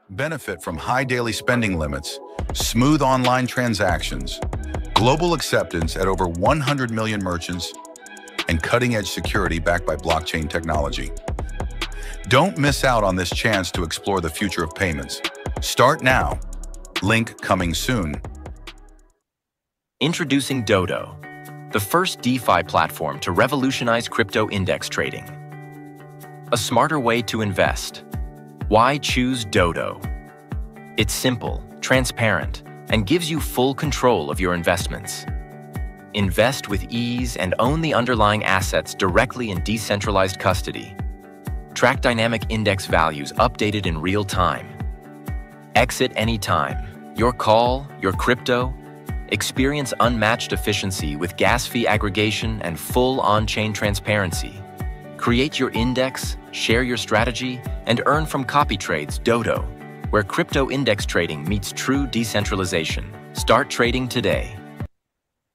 Benefit from high daily spending limits, smooth online transactions, global acceptance at over 100 million merchants, and cutting-edge security backed by blockchain technology. Don't miss out on this chance to explore the future of payments. Start now. Link coming soon. Introducing Dodo, the first DeFi platform to revolutionize crypto index trading. A smarter way to invest. Why choose Dodo? It's simple, transparent, and gives you full control of your investments. Invest with ease and own the underlying assets directly in decentralized custody. Track dynamic index values updated in real time. Exit anytime. Your call, your crypto. Experience unmatched efficiency with gas fee aggregation and full on-chain transparency. Create your index, share your strategy, and earn from copy trades Dodo, where crypto index trading meets true decentralization. Start trading today.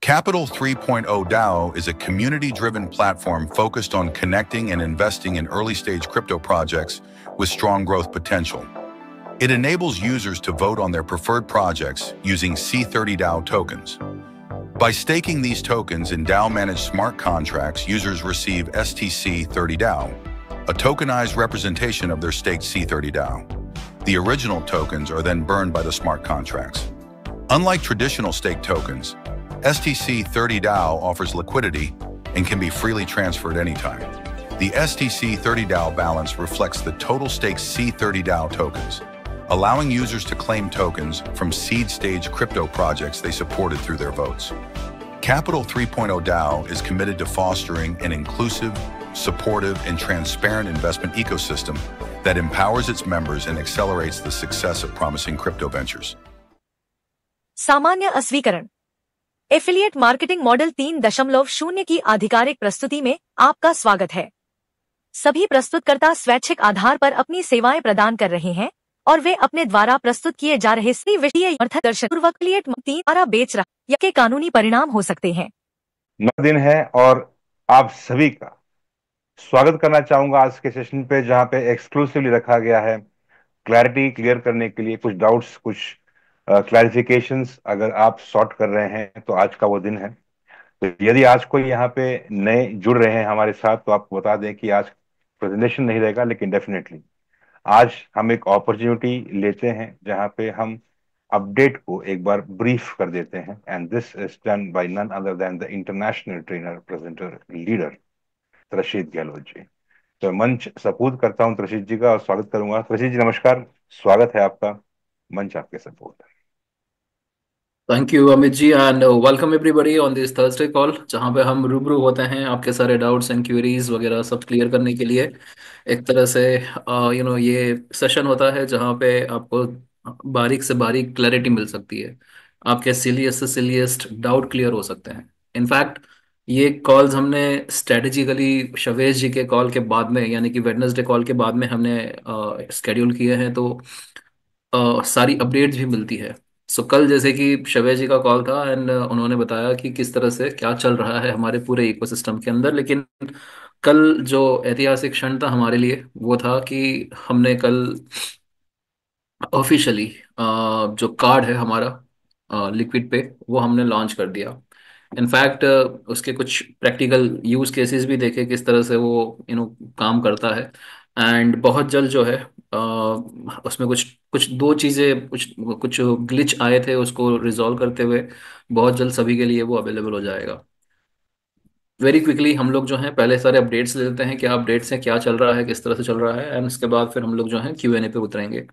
Capital 3.0 DAO is a community-driven platform focused on connecting and investing in early-stage crypto projects with strong growth potential. It enables users to vote on their preferred projects using C30 DAO tokens. By staking these tokens in DAO-managed smart contracts, users receive STC30 DAO, a tokenized representation of their staked C30 DAO. The original tokens are then burned by the smart contracts. Unlike traditional staked tokens, STC30 DAO offers liquidity and can be freely transferred anytime. The STC30 DAO balance reflects the total staked C30 DAO tokens, allowing users to claim tokens from seed-stage crypto projects they supported through their votes. Capital 3.0 DAO is committed to fostering an inclusive, supportive, and transparent investment ecosystem that empowers its members and accelerates the success of promising crypto ventures. सामान्य अस्वीकरण। Affiliate marketing model 3.0 की आधिकारिक प्रस्तुति में आपका स्वागत है। सभी प्रस्तुतकर्ता स्वैच्छिक आधार पर अपनी सेवाएं प्रदान कर रहे हैं और वे अपने द्वारा प्रस्तुत किए जा रहे विषय दर्शकपूर्वक एफिलिएट 3 द्वारा बेच रहा या के कानूनी परिणाम हो सकते हैं। नया दिन है और आप सभी का स्वागत करना चाहूंगा आज के सेशन पे, जहां पे एक्सक्लूसिवली रखा गया है क्लैरिटी क्लियर करने के लिए, कुछ डाउट्स, कुछ क्लैरिफिकेशंस अगर आप सॉर्ट कर रहे हैं तो आज का वो दिन है। तो यदि आज कोई यहाँ पे नए जुड़ रहे हैं हमारे साथ तो आपको बता दें कि आज प्रेजेंटेशन नहीं रहेगा, लेकिन डेफिनेटली आज हम एक अपॉर्चुनिटी लेते हैं जहां पे हम अपडेट को एक बार ब्रीफ कर देते हैं, and this is done by none other than the international trainer, presenter, leader Trashit Gehlot ji. तो मंच सपूत करता हूं त्रशीत जी का और स्वागत करूंगा। त्रशीत जी नमस्कार, स्वागत है आपका, मंच आपके support. Thank you Amit ji and welcome everybody on this Thursday call, जहां पे हम रूबरू होते हैं आपके सारे डाउट्स एंड क्वेरीज वगैरह सब क्लियर करने के लिए। एक तरह से ये सेशन होता है जहां पे आपको बारीक से बारीक क्लैरिटी मिल सकती है, आपके सिलियस से सिलियस्ट डाउट क्लियर हो सकते हैं। इनफैक्ट ये कॉल्स हमने स्ट्रेटेजिकली शवेश जी के कॉल के बाद में, यानी कि वेडनेसडे कॉल के बाद में हमने स्केड्यूल किए हैं, तो सारी अपडेट्स भी मिलती है। सो कल जैसे कि शवेश जी का कॉल था एंड उन्होंने बताया कि किस तरह से क्या चल रहा है हमारे पूरे इकोसिस्टम के अंदर, लेकिन कल जो ऐतिहासिक क्षण था हमारे लिए वो था कि हमने कल ऑफिशियली जो कार्ड है हमारा लिक्विड पे, वो हमने लॉन्च कर दिया। इनफैक्ट उसके कुछ प्रैक्टिकल यूज केसेस भी देखे किस तरह से वो काम करता है। एंड बहुत जल्द जो है उसमें कुछ कुछ दो चीज़ें, कुछ कुछ ग्लिच आए थे, उसको रिजॉल्व करते हुए बहुत जल्द सभी के लिए वो अवेलेबल हो जाएगा। वेरी क्विकली हम लोग जो हैं पहले सारे अपडेट्स ले लेते हैं, क्या अपडेट्स हैं, क्या चल रहा है, किस तरह से चल रहा है, एंड उसके बाद फिर हम लोग जो हैं Q&A पे उतरेंगे।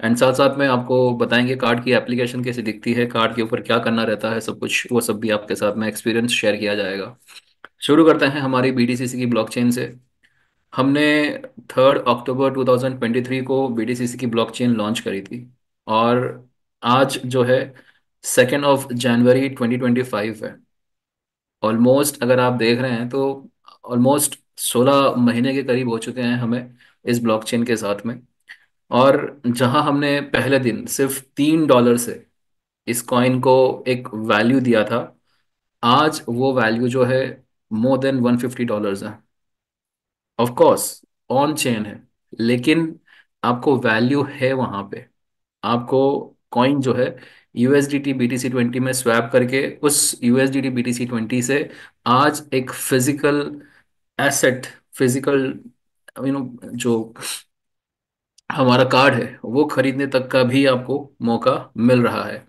एंड साथ साथ में आपको बताएंगे कार्ड की एप्लीकेशन कैसे दिखती है, कार्ड के ऊपर क्या करना रहता है, सब कुछ वो सब भी आपके साथ में एक्सपीरियंस शेयर किया जाएगा। शुरू करते हैं हमारी BTCC की ब्लॉकचेन से। हमने 3 अक्टूबर 2023 को BTCC की ब्लॉकचेन लॉन्च करी थी और आज जो है 2 जनवरी 2025 है। ऑलमोस्ट अगर आप देख रहे हैं तो ऑलमोस्ट 16 महीने के करीब हो चुके हैं हमें इस ब्लॉकचेन के साथ में। और जहां हमने पहले दिन सिर्फ $3 से इस कॉइन को एक वैल्यू दिया था, आज वो वैल्यू जो है मोर देन $150 है। ऑफ कोर्स ऑन चेन है, लेकिन आपको वैल्यू है वहां पे। आपको कॉइन जो है यूएसडीटी BTC20 में स्वैप करके उस यूएसडीटी BTC20 से आज एक फिजिकल एसेट, फिजिकल जो हमारा कार्ड है वो खरीदने तक का भी आपको मौका मिल रहा है।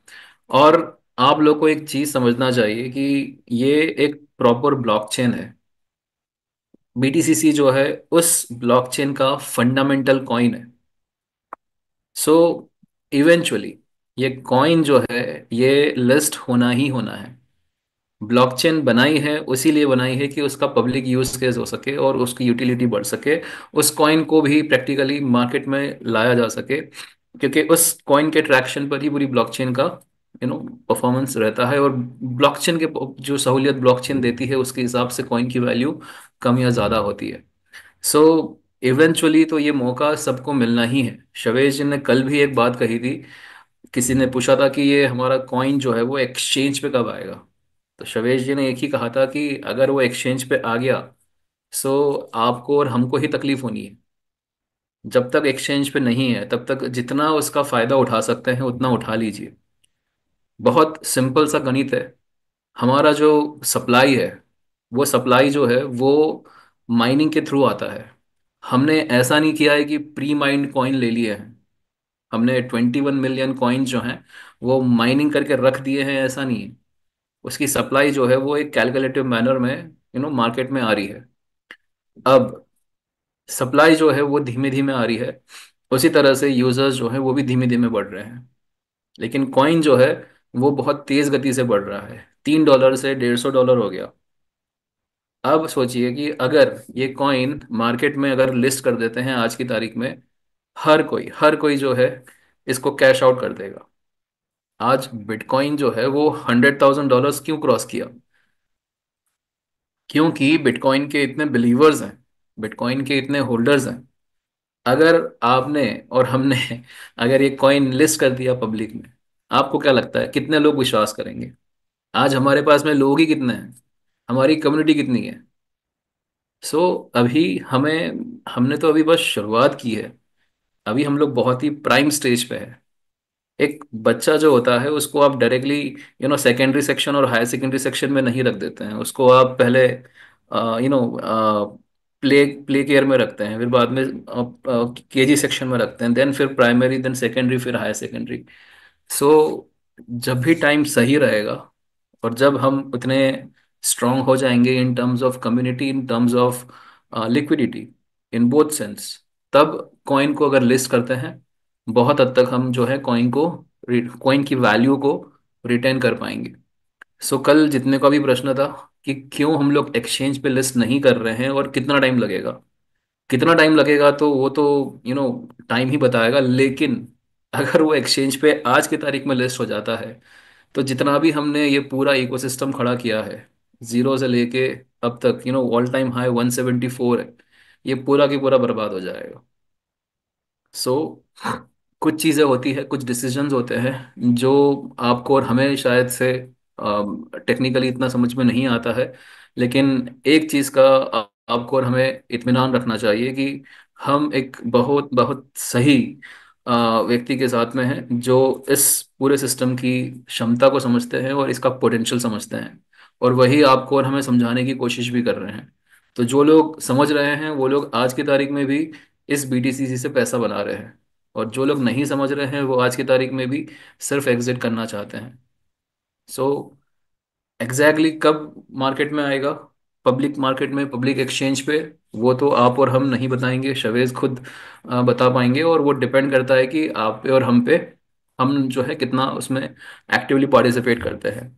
और आप लोग को एक चीज समझना चाहिए कि ये एक प्रॉपर ब्लॉकचेन है। BTCC जो है उस ब्लॉकचेन का फंडामेंटल कॉइन है। सो इवेंचुअली ये कॉइन जो है ये लिस्ट होना ही होना है। ब्लॉकचेन बनाई है उसी लिए बनाई है कि उसका पब्लिक यूज केस हो सके और उसकी यूटिलिटी बढ़ सके, उस कॉइन को भी प्रैक्टिकली मार्केट में लाया जा सके, क्योंकि उस कॉइन के ट्रैक्शन पर ही पूरी ब्लॉकचेन का परफॉर्मेंस रहता है। और ब्लॉकचेन के जो सहूलियत ब्लॉकचेन देती है उसके हिसाब से कॉइन की वैल्यू कम या ज़्यादा होती है। सो इवेंचुअली तो ये मौका सबको मिलना ही है। शवेश जी ने कल भी एक बात कही थी, किसी ने पूछा था कि ये हमारा कॉइन जो है वो एक्सचेंज पे कब आएगा। तो शवेश जी ने एक ही कहा था कि अगर वो एक्सचेंज पे आ गया सो आपको और हमको ही तकलीफ होनी है। जब तक एक्सचेंज पे नहीं है तब तक जितना उसका फायदा उठा सकते हैं उतना उठा लीजिए। बहुत सिंपल सा गणित है। हमारा जो सप्लाई है वो सप्लाई जो है वो माइनिंग के थ्रू आता है। हमने ऐसा नहीं किया है कि प्री माइंड कॉइन ले लिए हैं। हमने 21 मिलियन कॉइन जो हैं वो माइनिंग करके रख दिए हैं, ऐसा नहीं है। उसकी सप्लाई जो है वो एक कैलकुलेटिव मैनर में मार्केट में आ रही है। अब सप्लाई जो है वो धीमे धीमे आ रही है, उसी तरह से यूजर्स जो है वो भी धीमे धीमे बढ़ रहे हैं। लेकिन कॉइन जो है वो बहुत तेज गति से बढ़ रहा है, $3 से $150 हो गया। अब सोचिए कि अगर ये कॉइन मार्केट में अगर लिस्ट कर देते हैं आज की तारीख में, हर कोई जो है इसको कैश आउट कर देगा। आज बिटकॉइन जो है वो $100,000 क्यों क्रॉस किया? क्योंकि बिटकॉइन के इतने बिलीवर्स हैं, बिटकॉइन के इतने होल्डर्स हैं। अगर आपने और हमने अगर ये कॉइन लिस्ट कर दिया पब्लिक में, आपको क्या लगता है कितने लोग विश्वास करेंगे? आज हमारे पास में लोग ही कितने हैं, हमारी कम्युनिटी कितनी है? सो अभी हमने तो अभी बस शुरुआत की है। अभी हम लोग बहुत ही प्राइम स्टेज पे है। एक बच्चा जो होता है उसको आप डायरेक्टली सेकेंडरी सेक्शन और हायर सेकेंडरी सेक्शन में नहीं रख देते हैं। उसको आप पहले प्ले प्ले केयर में रखते हैं, फिर बाद में केजी सेक्शन में रखते हैं, देन फिर प्राइमरी, देन सेकेंडरी, फिर हायर सेकेंडरी। सो जब भी टाइम सही रहेगा और जब हम उतने स्ट्रांग हो जाएंगे in terms of community, in terms of liquidity, in both sense, तब कॉइन को अगर लिस्ट करते हैं बहुत हद तक हम जो है कॉइन की वैल्यू को रिटेन कर पाएंगे। सो कल जितने का भी प्रश्न था कि क्यों हम लोग एक्सचेंज पे लिस्ट नहीं कर रहे हैं और कितना टाइम लगेगा, कितना टाइम लगेगा तो वो तो टाइम ही बताएगा। लेकिन अगर वो एक्सचेंज पे आज की तारीख में लिस्ट हो जाता है तो जितना भी हमने ये पूरा इकोसिस्टम खड़ा किया है जीरो से लेके अब तक, ऑल टाइम हाई 174 है, ये पूरा की पूरा बर्बाद हो जाएगा। सो कुछ चीज़ें होती है, कुछ डिसीजंस होते हैं जो आपको और हमें शायद से टेक्निकली इतना समझ में नहीं आता है। लेकिन एक चीज़ का आपको और हमें इत्मीनान रखना चाहिए कि हम एक बहुत बहुत सही व्यक्ति के साथ में हैं जो इस पूरे सिस्टम की क्षमता को समझते हैं और इसका पोटेंशियल समझते हैं, और वही आपको और हमें समझाने की कोशिश भी कर रहे हैं। तो जो लोग समझ रहे हैं वो लोग आज की तारीख में भी इस BTCC से पैसा बना रहे हैं, और जो लोग नहीं समझ रहे हैं वो आज की तारीख में भी सिर्फ एग्जिट करना चाहते हैं। सो एग्जैक्टली कब मार्केट में आएगा, पब्लिक मार्केट में, पब्लिक एक्सचेंज पे, वो तो आप और हम नहीं बताएंगे, शवेज खुद बता पाएंगे। और वो डिपेंड करता है कि आप पे और हम पे, हम जो है कितना उसमें एक्टिवली पार्टिसिपेट करते हैं।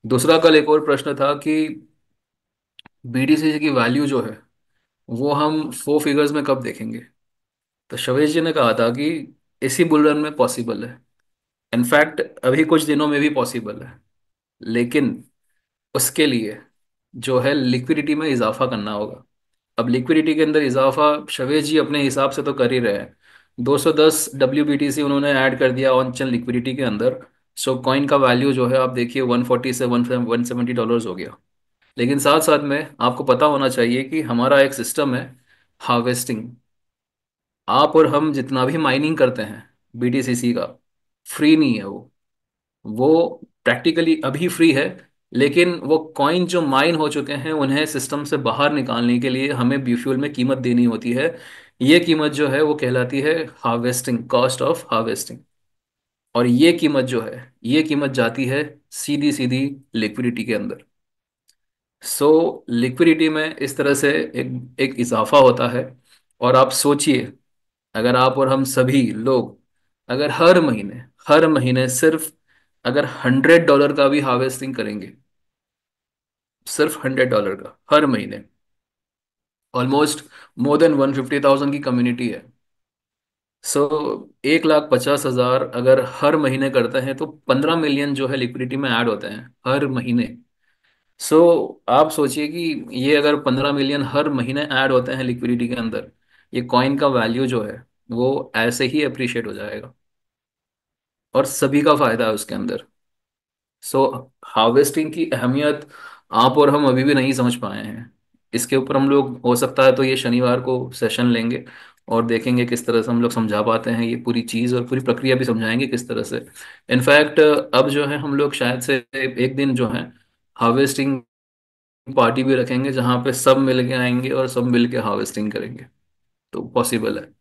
दूसरा कल एक और प्रश्न था कि BTCC की वैल्यू जो है वो हम 4 फिगर्स में कब देखेंगे। तो शवेश जी ने कहा था कि इसी बुल रन में पॉसिबल है, इनफैक्ट अभी कुछ दिनों में भी पॉसिबल है। लेकिन उसके लिए जो है लिक्विडिटी में इजाफा करना होगा। अब लिक्विडिटी के अंदर इजाफा शवेश जी अपने हिसाब से तो कर ही रहे हैं। 210 WBTC उन्होंने ऐड कर दिया ऑन चेन लिक्विडिटी के अंदर। सो कॉइन का वैल्यू जो है आप देखिए 140 से 170 डॉलर्स हो गया। लेकिन साथ साथ में आपको पता होना चाहिए कि हमारा एक सिस्टम है हार्वेस्टिंग। आप और हम जितना भी माइनिंग करते हैं BTCC का, फ्री नहीं है वो प्रैक्टिकली अभी फ्री है, लेकिन वो कॉइन जो माइन हो चुके हैं उन्हें सिस्टम से बाहर निकालने के लिए हमें बीफ्यूल में कीमत देनी होती है। ये कीमत जो है वो कहलाती है हार्वेस्टिंग, कॉस्ट ऑफ हार्वेस्टिंग। और ये कीमत जो है, ये कीमत जाती है सीधी सीधी लिक्विडिटी के अंदर। सो लिक्विडिटी में इस तरह से एक एक इजाफा होता है। और आप सोचिए, अगर आप और हम सभी लोग अगर हर महीने सिर्फ अगर $100 का भी हार्वेस्टिंग करेंगे, सिर्फ $100 का हर महीने, ऑलमोस्ट मोर देन 150,000 की कम्युनिटी है। सो 1,50,000 अगर हर महीने करते हैं तो 15 मिलियन जो है लिक्विडिटी में ऐड होते हैं हर महीने। सो आप सोचिए कि ये अगर 15 मिलियन हर महीने ऐड होते हैं लिक्विडिटी के अंदर, ये कॉइन का वैल्यू जो है वो ऐसे ही अप्रिशिएट हो जाएगा, और सभी का फायदा है उसके अंदर। सो हार्वेस्टिंग की अहमियत आप और हम अभी भी नहीं समझ पाए हैं। इसके ऊपर हम लोग हो सकता है तो ये शनिवार को सेशन लेंगे और देखेंगे किस तरह से हम लोग समझा पाते हैं ये पूरी चीज़, और पूरी प्रक्रिया भी समझाएंगे किस तरह से। इनफैक्ट अब जो है हम लोग शायद से एक दिन जो है हार्वेस्टिंग पार्टी भी रखेंगे, जहाँ पे सब मिल के आएंगे और सब मिल के हार्वेस्टिंग करेंगे। तो पॉसिबल है।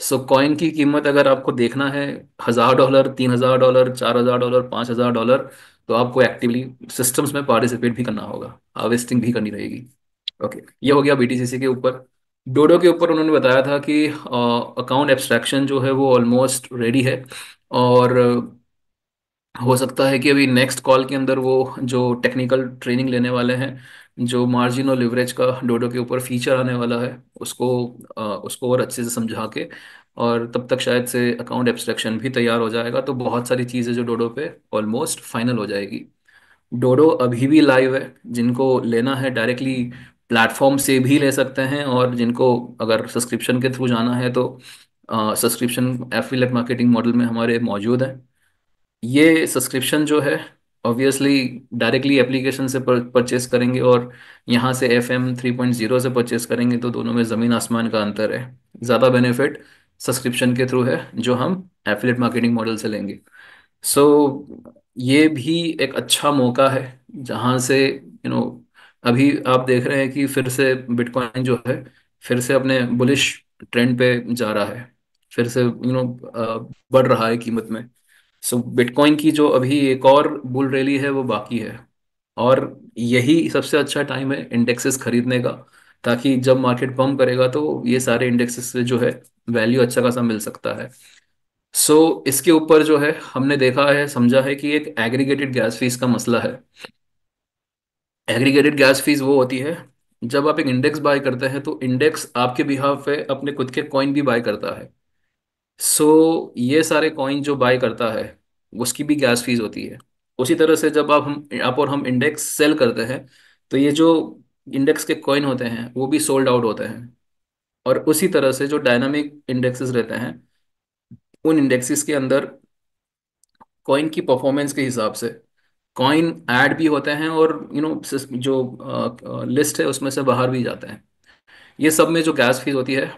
सो कॉइन की कीमत अगर आपको देखना है $1,000, $3,000, $4,000, $5,000, तो आपको एक्टिवली सिस्टम्स में पार्टिसिपेट भी करना होगा, हार्वेस्टिंग भी करनी रहेगी। ओके, ये हो गया बीटीसीसी के ऊपर। डोडो के ऊपर उन्होंने बताया था कि अकाउंट एब्स्ट्रैक्शन जो है वो ऑलमोस्ट रेडी है। और हो सकता है कि अभी नेक्स्ट कॉल के अंदर वो जो टेक्निकल ट्रेनिंग लेने वाले हैं, जो मार्जिन और लिवरेज का डोडो के ऊपर फीचर आने वाला है, उसको और अच्छे से समझा के, और तब तक शायद से अकाउंट एब्स्ट्रैक्शन भी तैयार हो जाएगा। तो बहुत सारी चीज़ें जो डोडो पे ऑलमोस्ट फाइनल हो जाएगी। डोडो अभी भी लाइव है, जिनको लेना है डायरेक्टली प्लेटफॉर्म से भी ले सकते हैं, और जिनको अगर सब्सक्रिप्शन के थ्रू जाना है तो सब्सक्रिप्शन एफिलिएट मार्केटिंग मॉडल में हमारे मौजूद है। ये सब्सक्रिप्शन जो है ऑब्वियसली डायरेक्टली एप्लीकेशन से परचेस करेंगे, और यहाँ से FM 3.0 से परचेस करेंगे, तो दोनों में ज़मीन आसमान का अंतर है। ज़्यादा बेनिफिट सब्सक्रिप्शन के थ्रू है जो हम एफिलिएट मार्केटिंग मॉडल से लेंगे। सो ये भी एक अच्छा मौका है जहाँ से अभी आप देख रहे हैं कि फिर से बिटकॉइन जो है फिर से अपने बुलिश ट्रेंड पे जा रहा है, फिर से बढ़ रहा है कीमत में। सो बिटकॉइन की जो अभी एक और बुल रैली है वो बाकी है, और यही सबसे अच्छा टाइम है इंडेक्सेस खरीदने का, ताकि जब मार्केट पम्प करेगा तो ये सारे इंडेक्सेस से जो है वैल्यू अच्छा खासा मिल सकता है। इसके ऊपर जो है हमने देखा है, समझा है कि एक एग्रीगेटेड गैस फीस का मसला है। एग्रीगेटेड गैस फीस वो होती है जब आप एक इंडेक्स बाय करते हैं तो इंडेक्स आपके बिहाफ पे अपने खुद के कॉइन भी बाय करता है। ये सारे कॉइन जो बाय करता है उसकी भी गैस फीस होती है। उसी तरह से जब आप और हम इंडेक्स सेल करते हैं तो ये जो इंडेक्स के कॉइन होते हैं वो भी सोल्ड आउट होते हैं। और उसी तरह से जो डायनामिक इंडेक्सेस रहते हैं उन इंडेक्सेस के अंदर कॉइन की परफॉर्मेंस के हिसाब से कॉइन ऐड भी होते हैं, और जो लिस्ट है उसमें से बाहर भी जाते हैं। ये सब में जो गैस फीस होती है,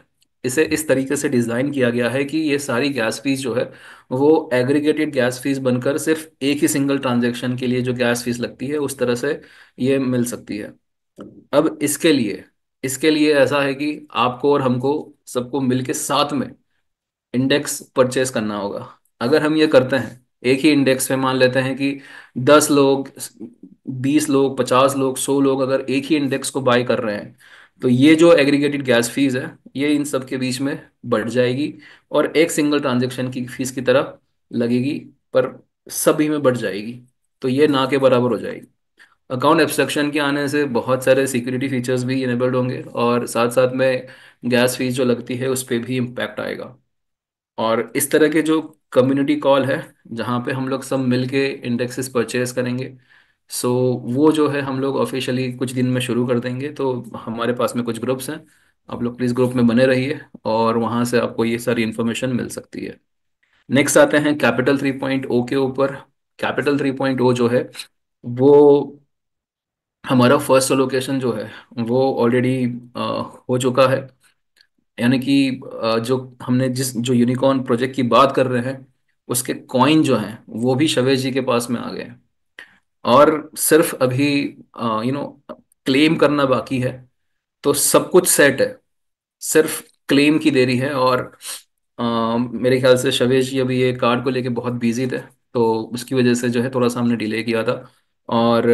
इसे इस तरीके से डिज़ाइन किया गया है कि ये सारी गैस फीस जो है वो एग्रीगेटेड गैस फीस बनकर सिर्फ एक ही सिंगल ट्रांजैक्शन के लिए जो गैस फीस लगती है उस तरह से ये मिल सकती है। अब इसके लिए ऐसा है कि आपको और हमको सबको मिलके साथ में इंडेक्स परचेस करना होगा। अगर हम ये करते हैं एक ही इंडेक्स पे, मान लेते हैं कि 10 लोग, 20 लोग, 50 लोग, 100 लोग अगर एक ही इंडेक्स को बाय कर रहे हैं, तो ये जो एग्रीगेटेड गैस फीस है ये इन सब के बीच में बढ़ जाएगी, और एक सिंगल ट्रांजेक्शन की फीस की तरह लगेगी, पर सभी में बढ़ जाएगी। तो ये ना के बराबर हो जाएगी। अकाउंट एब्स्ट्रक्शन के आने से बहुत सारे सिक्योरिटी फीचर्स भी इनेबल्ड होंगे, और साथ साथ में गैस फीस जो लगती है उस पर भी इम्पैक्ट आएगा। और इस तरह के जो कम्युनिटी कॉल है जहाँ पे हम लोग सब मिलके इंडेक्सेस परचेज करेंगे, सो वो जो है हम लोग ऑफिशियली कुछ दिन में शुरू कर देंगे। तो हमारे पास में कुछ ग्रुप्स हैं, आप लोग प्लीज़ ग्रुप में बने रहिए, और वहाँ से आपको ये सारी इन्फॉर्मेशन मिल सकती है। नेक्स्ट आते हैं कैपिटल 3.0 के ऊपर। कैपिटल 3.0 जो है वो हमारा फर्स्ट लोकेशन जो है वो ऑलरेडी हो चुका है। यानी कि जो हमने जिस जो यूनिकॉर्न प्रोजेक्ट की बात कर रहे हैं उसके कॉइन जो हैं वो भी शवेश जी के पास में आ गए हैं। और सिर्फ अभी क्लेम करना बाकी है, तो सब कुछ सेट है, सिर्फ क्लेम की देरी है। और मेरे ख्याल से शवेश जी अभी ये कार्ड को लेके बहुत बिजी थे, तो उसकी वजह से जो है थोड़ा सा हमने डिले किया था। और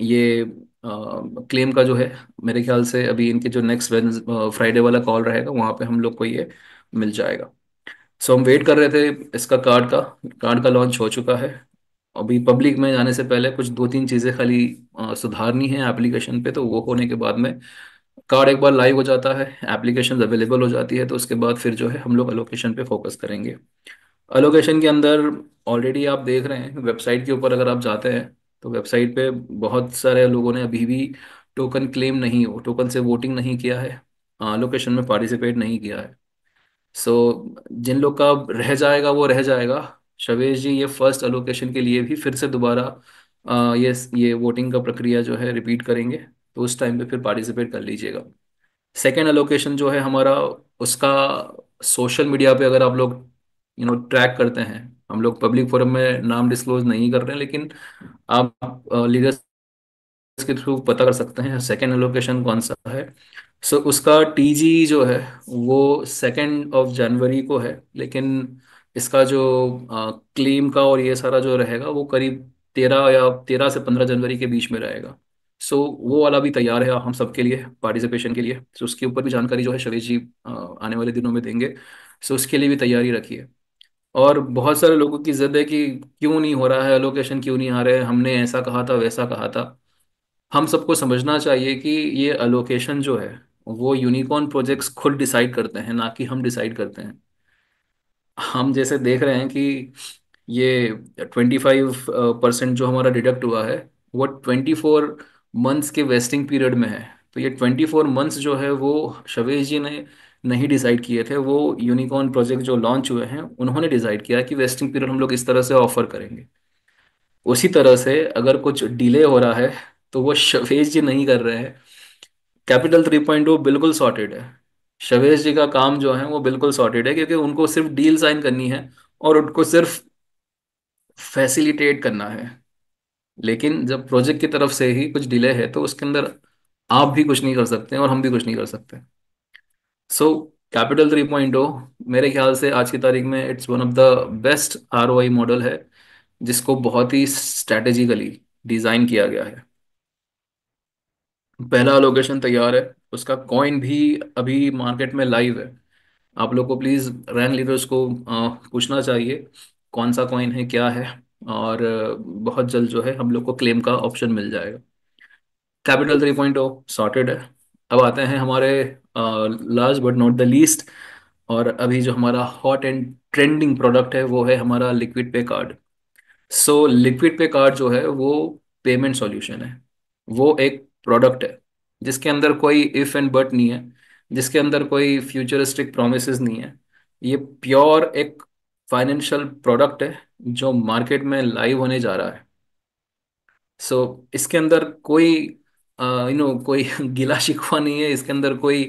ये क्लेम का जो है, मेरे ख्याल से अभी इनके जो नेक्स्ट फ्राइडे वाला कॉल रहेगा वहाँ पे हम लोग को ये मिल जाएगा। सो हम वेट कर रहे थे इसका, कार्ड का लॉन्च हो चुका है। अभी पब्लिक में जाने से पहले कुछ दो तीन चीज़ें खाली सुधारनी है एप्लीकेशन पे, तो वो होने के बाद में कार्ड एक बार लाइव हो जाता है, एप्लीकेशन अवेलेबल हो जाती है, तो उसके बाद फिर जो है हम लोग अलोकेशन पे फोकस करेंगे। अलोकेशन के अंदर ऑलरेडी आप देख रहे हैं वेबसाइट के ऊपर, अगर आप जाते हैं तो वेबसाइट पे बहुत सारे लोगों ने अभी भी टोकन से वोटिंग नहीं किया है, अलोकेशन में पार्टिसिपेट नहीं किया है। सो जिन लोग का रह जाएगा वो रह जाएगा। शवेश जी ये फर्स्ट अलोकेशन के लिए भी फिर से दोबारा ये वोटिंग का प्रक्रिया जो है रिपीट करेंगे, तो उस टाइम पे फिर पार्टिसिपेट कर लीजिएगा। सेकेंड अलोकेशन जो है हमारा, उसका सोशल मीडिया पे अगर आप लोग ट्रैक करते हैं, हम लोग पब्लिक फोरम में नाम डिस्क्लोज नहीं कर रहे हैं, लेकिन आप लीडर्स के थ्रू पता कर सकते हैं सेकेंड एलोकेशन कौन सा है। सो उसका टीजी जो है वो 2 जनवरी को है, लेकिन इसका जो क्लेम का और ये सारा जो रहेगा वो करीब 13 से 15 जनवरी के बीच में रहेगा। सो वो वाला भी तैयार है हम सबके लिए, पार्टिसिपेशन के लिए। सो उसके ऊपर भी जानकारी जो है शवेश जी आने वाले दिनों में देंगे। सो उसके लिए भी तैयारी रखिए। और बहुत सारे लोगों की जिद है कि क्यों नहीं हो रहा है एलोकेशन, क्यों नहीं आ रहे हैं, हमने ऐसा कहा था वैसा कहा था। हम सबको समझना चाहिए कि ये अलोकेशन जो है वो यूनिकॉर्न प्रोजेक्ट्स खुद डिसाइड करते हैं, ना कि हम डिसाइड करते हैं। हम जैसे देख रहे हैं कि ये 25% जो हमारा डिडक्ट हुआ है वो 24 मंथ्स के वेस्टिंग पीरियड में है। तो ये 24 मंथ्स जो है वो शवेश जी ने नहीं डिसाइड किए थे, वो यूनिकॉर्न प्रोजेक्ट जो लॉन्च हुए हैं उन्होंने डिसाइड किया कि वेस्टिंग पीरियड हम लोग इस तरह से ऑफर करेंगे। उसी तरह से अगर कुछ डिले हो रहा है तो वो शवेश जी नहीं कर रहे हैं। कैपिटल 3.0 बिल्कुल सॉर्टेड है। शवेश जी का काम जो है वो बिल्कुल सॉर्टेड है, क्योंकि उनको सिर्फ डील साइन करनी है और उनको सिर्फ फैसिलिटेट करना है। लेकिन जब प्रोजेक्ट की तरफ से ही कुछ डिले है तो उसके अंदर आप भी कुछ नहीं कर सकते और हम भी कुछ नहीं कर सकते। सो कैपिटल 3.0 मेरे ख्याल से आज की तारीख में it's one of the best ROI model है, जिसको बहुत ही स्ट्रैटेजिकली डिजाइन किया गया है। पहला लोकेशन तैयार है, उसका कॉइन भी अभी मार्केट में लाइव है। आप लोग को प्लीज़ रैन लीडर्स को पूछना चाहिए कौन सा कॉइन है, क्या है। और बहुत जल्द जो है हम लोग को क्लेम का ऑप्शन मिल जाएगा। कैपिटल 3.0 सॉर्टेड है। अब आते हैं हमारे last but not the least, और अभी जो हमारा हॉट एंड ट्रेंडिंग प्रोडक्ट है वो है हमारा लिक्विड पे कार्ड। सो लिक्विड पे कार्ड जो है वो पेमेंट सॉल्यूशन है। वो एक प्रोडक्ट है जिसके अंदर कोई इफ एंड बट नहीं है, जिसके अंदर कोई फ्यूचरिस्टिक प्रोमिसेस नहीं है। ये प्योर एक फाइनेंशियल प्रोडक्ट है जो मार्केट में लाइव होने जा रहा है। सो इसके अंदर कोई कोई गिला शिकवा नहीं है, इसके अंदर कोई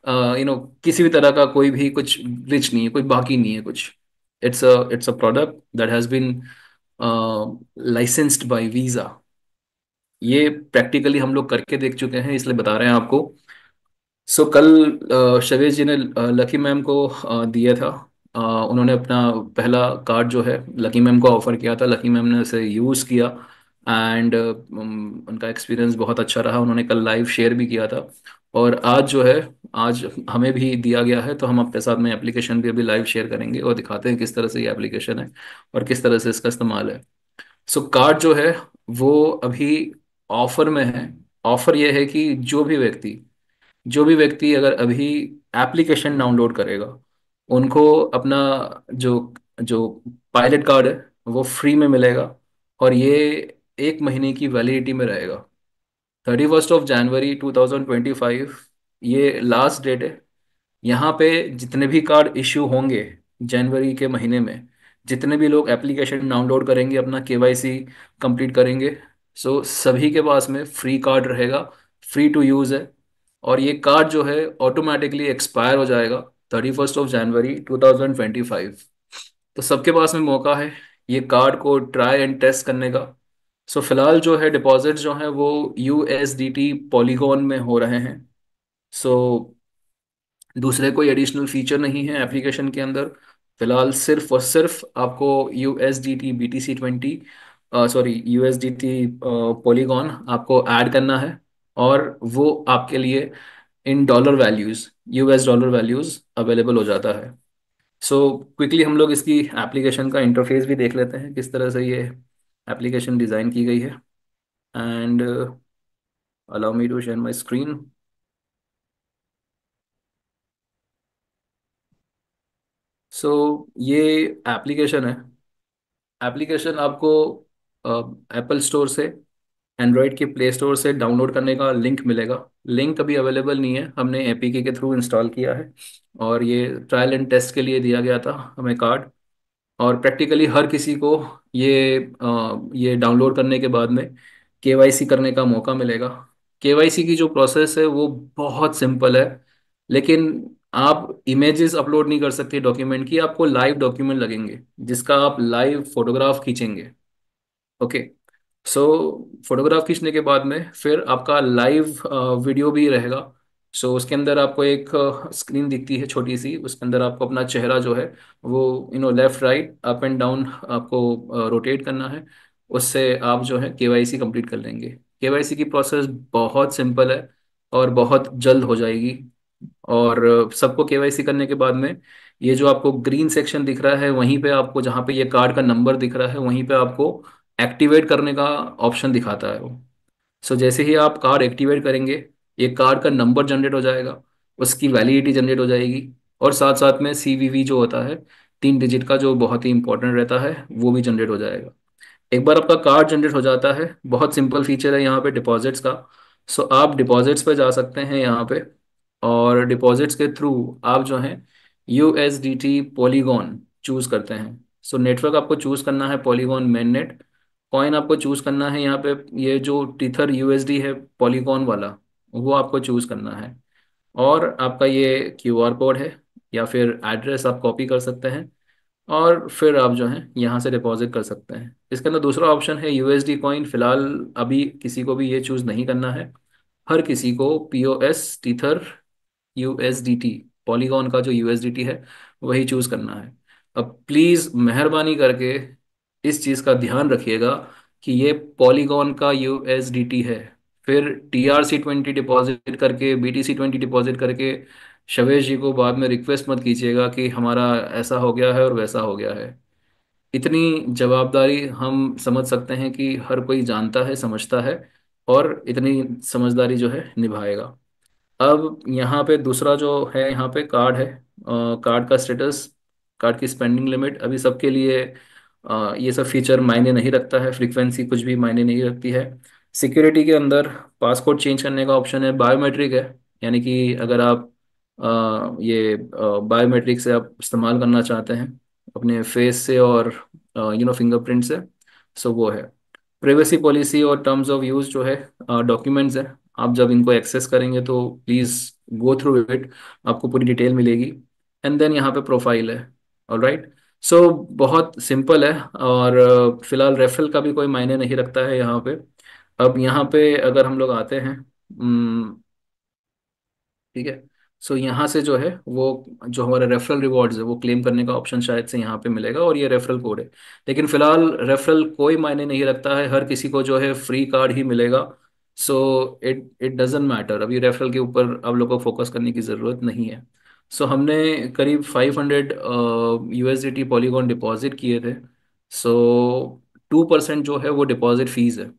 किसी भी तरह का कोई भी कुछ ग्लिच नहीं है, कोई बाकी नहीं है कुछ। It's a product that has been licensed by Visa. ये प्रैक्टिकली हम लोग करके देख चुके हैं, इसलिए बता रहे हैं आपको। सो कल शवेश जी ने लकी मैम को दिया था। उन्होंने अपना पहला कार्ड जो है लकी मैम को ऑफर किया था, लकी मैम ने उसे यूज़ किया एंड उनका एक्सपीरियंस बहुत अच्छा रहा। उन्होंने कल लाइव शेयर भी किया था। और आज जो है, आज हमें भी दिया गया है, तो हम अपने साथ में एप्लीकेशन भी अभी लाइव शेयर करेंगे और दिखाते हैं किस तरह से ये एप्लीकेशन है और किस तरह से इसका इस्तेमाल है। सो कार्ड जो है वो अभी ऑफर में है। ऑफर ये है कि जो भी व्यक्ति अगर अभी एप्लीकेशन डाउनलोड करेगा, उनको अपना जो जो पायलट कार्ड है वो फ्री में मिलेगा। और ये 1 महीने की वैलिडिटी में रहेगा। 31 जनवरी 2025 ये लास्ट डेट है। यहाँ पे जितने भी कार्ड इश्यू होंगे जनवरी के महीने में, जितने भी लोग एप्लीकेशन डाउनलोड करेंगे, अपना केवाईसी कंप्लीट करेंगे, सो सभी के पास में फ्री कार्ड रहेगा, फ्री टू यूज़ है। और ये कार्ड जो है ऑटोमेटिकली एक्सपायर हो जाएगा 31 जनवरी 2025। तो सबके पास में मौका है ये कार्ड को ट्राई एंड टेस्ट करने का। सो फिलहाल जो है डिपॉजिट जो है वो यूएसडीटी पॉलीगॉन में हो रहे हैं। सो दूसरे कोई एडिशनल फीचर नहीं है एप्लीकेशन के अंदर। फिलहाल सिर्फ और सिर्फ आपको USDT BTC20 sorry USDT polygon आपको ऐड करना है, और वो आपके लिए in dollar values, US dollar values available हो जाता है। सो क्विकली हम लोग इसकी एप्लीकेशन का इंटरफेस भी देख लेते हैं किस तरह से ये एप्लीकेशन डिज़ाइन की गई है। And allow me to share my screen. So ये एप्लीकेशन है। एप्लीकेशन आपको एप्पल स्टोर से, एंड्रॉयड के प्ले स्टोर से डाउनलोड करने का लिंक मिलेगा। लिंक अभी अवेलेबल नहीं है, हमने एपीके के थ्रू इंस्टॉल किया है, और ये ट्रायल एंड टेस्ट के लिए दिया गया था हमें कार्ड। और प्रैक्टिकली हर किसी को ये डाउनलोड करने के बाद में केवाईसी करने का मौका मिलेगा। केवाईसी की जो प्रोसेस है वो बहुत सिंपल है, लेकिन आप इमेजेस अपलोड नहीं कर सकते डॉक्यूमेंट की, आपको लाइव डॉक्यूमेंट लगेंगे जिसका आप लाइव फोटोग्राफ खींचेंगे। ओके। सो फोटोग्राफ खींचने के बाद में फिर आपका लाइव वीडियो भी रहेगा। सो उसके अंदर आपको एक स्क्रीन दिखती है छोटी सी, उसके अंदर आपको अपना चेहरा जो है वो left right up and down आपको रोटेट करना है। उससे आप जो है केवाईसी कंप्लीट कर लेंगे। केवाईसी की प्रोसेस बहुत सिंपल है और बहुत जल्द हो जाएगी। और सबको केवाईसी करने के बाद में ये जो आपको ग्रीन सेक्शन दिख रहा है वहीं पे आपको, जहाँ पे ये कार्ड का नंबर दिख रहा है वहीं पे आपको एक्टिवेट करने का ऑप्शन दिखाता है वो। सो जैसे ही आप कार्ड एक्टिवेट करेंगे ये कार्ड का नंबर जनरेट हो जाएगा, उसकी वैलिडिटी जनरेट हो जाएगी, और साथ साथ में सीवीवी जो होता है 3 डिजिट का जो बहुत ही इंपॉर्टेंट रहता है वो भी जनरेट हो जाएगा। एक बार आपका कार्ड जनरेट हो जाता है, बहुत सिंपल फीचर है यहाँ पे डिपॉजिट्स का। सो आप डिपॉजिट्स पे जा सकते हैं यहाँ पे, और डिपॉजिट्स के थ्रू आप जो है यूएसडीटी पॉलीगॉन चूज करते हैं। सो नेटवर्क आपको चूज करना है पॉलीगॉन मेन नेट। कॉइन आपको चूज करना है यहाँ पे, ये जो टीथर यूएसडी है पॉलीगॉन वाला, वो आपको चूज करना है। और आपका ये क्यूआर कोड है या फिर एड्रेस आप कॉपी कर सकते हैं, और फिर आप जो है यहाँ से डिपॉजिट कर सकते हैं। इसके अंदर दूसरा ऑप्शन है यूएसडी कॉइन। फिलहाल अभी किसी को भी ये चूज नहीं करना है, हर किसी को पीओएस टीथर यूएसडीटी पॉलीगॉन का जो यूएसडीटी है वही चूज करना है। अब प्लीज मेहरबानी करके इस चीज का ध्यान रखिएगा कि ये पॉलीगॉन का यूएसडीटी है। फिर TRC20 डिपॉजिट करके, BTC20 डिपॉजिट करके शवेश जी को बाद में रिक्वेस्ट मत कीजिएगा कि हमारा ऐसा हो गया है और वैसा हो गया है। इतनी जवाबदारी हम समझ सकते हैं कि हर कोई जानता है, समझता है, और इतनी समझदारी जो है निभाएगा। अब यहाँ पे दूसरा जो है, यहाँ पे कार्ड है, कार्ड का स्टेटस, कार्ड की स्पेंडिंग लिमिट अभी सबके लिए ये सब फीचर मायने नहीं रखता है, फ्रीक्वेंसी कुछ भी मायने नहीं रखती है। सिक्योरिटी के अंदर पासपोर्ट चेंज करने का ऑप्शन है, बायोमेट्रिक है, यानी कि अगर आप ये बायोमेट्रिक से आप इस्तेमाल करना चाहते हैं अपने फेस से और फिंगरप्रिंट से, सो वो है। प्राइवेसी पॉलिसी और टर्म्स ऑफ यूज जो है डॉक्यूमेंट्स है, आप जब इनको एक्सेस करेंगे तो प्लीज़ गो थ्रू इट, आपको पूरी डिटेल मिलेगी। एंड देन यहाँ पे प्रोफाइल है। ऑलराइट। सो बहुत सिंपल है, और फिलहाल रेफरल का भी कोई मायने नहीं रखता है यहाँ पे। अब यहाँ पे अगर हम लोग आते हैं, ठीक है, सो यहाँ से जो है वो जो हमारा रेफरल रिवॉर्ड्स है वो क्लेम करने का ऑप्शन शायद से यहाँ पे मिलेगा, और ये रेफरल कोड है। लेकिन फिलहाल रेफरल कोई मायने नहीं रखता है, हर किसी को जो है फ्री कार्ड ही मिलेगा। So it it doesn't matter, अभी रेफरल के ऊपर आप लोग को फोकस करने की ज़रूरत नहीं है। सो हमने करीब 500 यूएसडीटी पॉलीगॉन डिपॉजिट किए थे। सो 2% जो है वो डिपॉजिट फीस है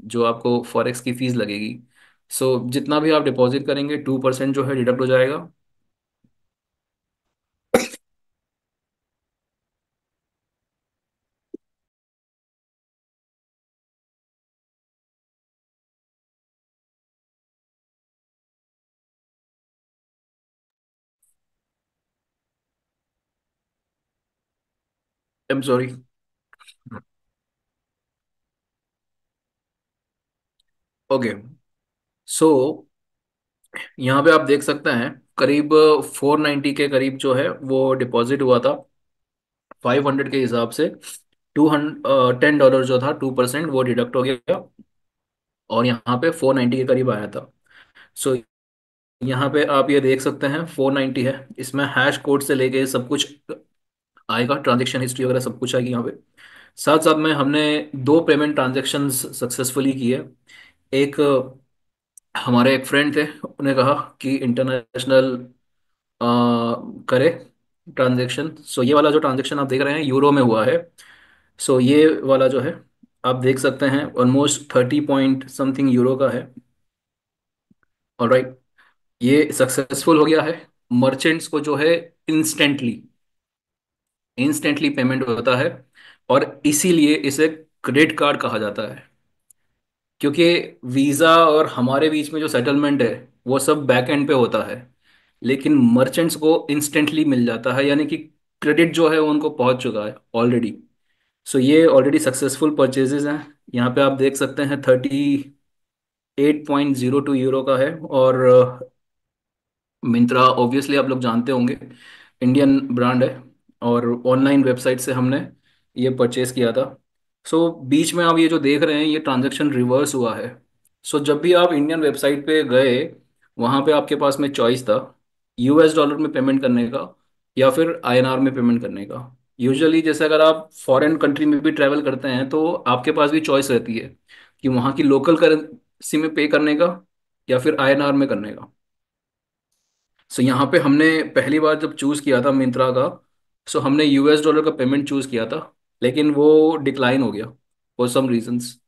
जो आपको फॉरेक्स की फीस लगेगी। सो जितना भी आप डिपॉजिट करेंगे 2% जो है डिडक्ट हो जाएगा। I am sorry. ओके। सो यहाँ पे आप देख सकते हैं करीब 490 के करीब जो है वो डिपॉजिट हुआ था। 500 के हिसाब से $10 जो था 2% वो डिडक्ट हो गया, और यहाँ पे 490 के करीब आया था। सो यहाँ पे आप ये देख सकते हैं 490 है, इसमें हैश कोड से लेके सब कुछ आएगा, ट्रांजेक्शन हिस्ट्री वगैरह सब कुछ आएगी यहाँ पे। साथ साथ में हमने दो पेमेंट ट्रांजेक्शन्स सक्सेसफुली की है। एक हमारे एक फ्रेंड थे, उन्हें कहा कि इंटरनेशनल करे ट्रांजेक्शन। सो ये वाला जो ट्रांजेक्शन आप देख रहे हैं यूरो में हुआ है। सो ये वाला जो है आप देख सकते हैं ऑलमोस्ट 30 पॉइंट समथिंग यूरो का है। ऑलराइट, ये सक्सेसफुल हो गया है। मर्चेंट्स को जो है इंस्टेंटली इंस्टेंटली पेमेंट होता है, और इसीलिए इसे क्रेडिट कार्ड कहा जाता है। क्योंकि वीज़ा और हमारे बीच में जो सेटलमेंट है वो सब बैक एंड पे होता है, लेकिन मर्चेंट्स को इंस्टेंटली मिल जाता है, यानी कि क्रेडिट जो है वो उनको पहुंच चुका है ऑलरेडी। सो ये ऑलरेडी सक्सेसफुल परचेजेस हैं। यहाँ पे आप देख सकते हैं 38.02 यूरो का है। और मिंत्रा ऑब्वियसली आप लोग जानते होंगे, इंडियन ब्रांड है, और ऑनलाइन वेबसाइट से हमने ये परचेज किया था। सो बीच में आप ये जो देख रहे हैं ये ट्रांजैक्शन रिवर्स हुआ है। सो जब भी आप इंडियन वेबसाइट पे गए, वहाँ पे आपके पास में चॉइस था यूएस डॉलर में पेमेंट करने का या फिर आईएनआर में पेमेंट करने का। यूजुअली जैसे अगर आप फॉरेन कंट्री में भी ट्रैवल करते हैं तो आपके पास भी चॉइस रहती है कि वहाँ की लोकल करेंसी में पे करने का या फिर आईएनआर में करने का। सो यहाँ पे हमने पहली बार जब चूज़ किया था मिंत्रा का, सो हमने यूएस डॉलर का पेमेंट चूज़ किया था, लेकिन वो डिक्लाइन हो गया फॉर सम रीजंस।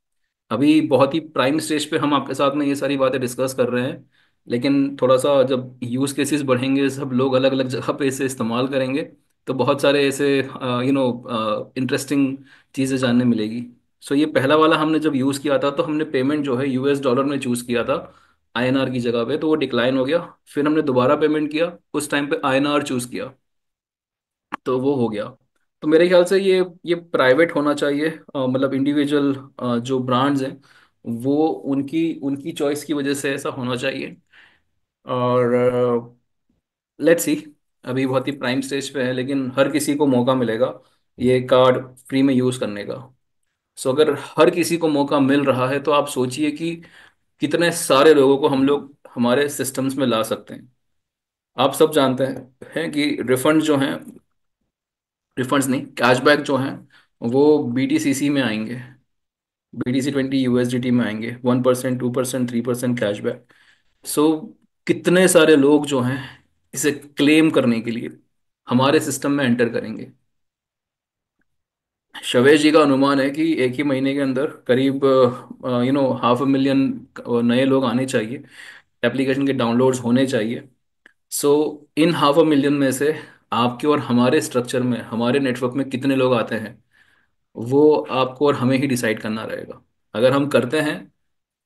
अभी बहुत ही प्राइम स्टेज पे हम आपके साथ में ये सारी बातें डिस्कस कर रहे हैं, लेकिन थोड़ा सा जब यूज़ केसेस बढ़ेंगे, सब लोग अलग अलग जगह पे इसे इस्तेमाल करेंगे, तो बहुत सारे ऐसे इंटरेस्टिंग चीज़ें जानने मिलेगी। सो ये पहला वाला हमने जब यूज़ किया था तो हमने पेमेंट जो है यूएस डॉलर में चूज़ किया था आईएनआर की जगह पे, तो वो डिक्लाइन हो गया। फिर हमने दोबारा पेमेंट किया, उस टाइम पे आईएनआर चूज़ किया, तो वो हो गया। तो मेरे ख्याल से ये प्राइवेट होना चाहिए, मतलब इंडिविजुअल जो ब्रांड्स हैं वो उनकी उनकी चॉइस की वजह से ऐसा होना चाहिए। और लेट्स सी, अभी बहुत ही प्राइम स्टेज पे है, लेकिन हर किसी को मौका मिलेगा ये कार्ड फ्री में यूज़ करने का। सो अगर हर किसी को मौका मिल रहा है तो आप सोचिए कि कितने सारे लोगों को हम लोग हमारे सिस्टम्स में ला सकते हैं। आप सब जानते हैं कि रिफंड जो हैं, रिफंड्स नहीं, कैशबैक जो हैं वो बीटीसीसी में आएंगे, BTC20 USDT में आएंगे, 1%, 2%, 3% कैशबैक। सो कितने सारे लोग जो हैं इसे क्लेम करने के लिए हमारे सिस्टम में एंटर करेंगे। शवेश जी का अनुमान है कि एक ही महीने के अंदर करीब 500,000 नए लोग आने चाहिए, एप्लीकेशन के डाउनलोड्स होने चाहिए। सो इन 500,000 में से आपके और हमारे स्ट्रक्चर में, हमारे नेटवर्क में कितने लोग आते हैं, वो आपको और हमें ही डिसाइड करना रहेगा। अगर हम करते हैं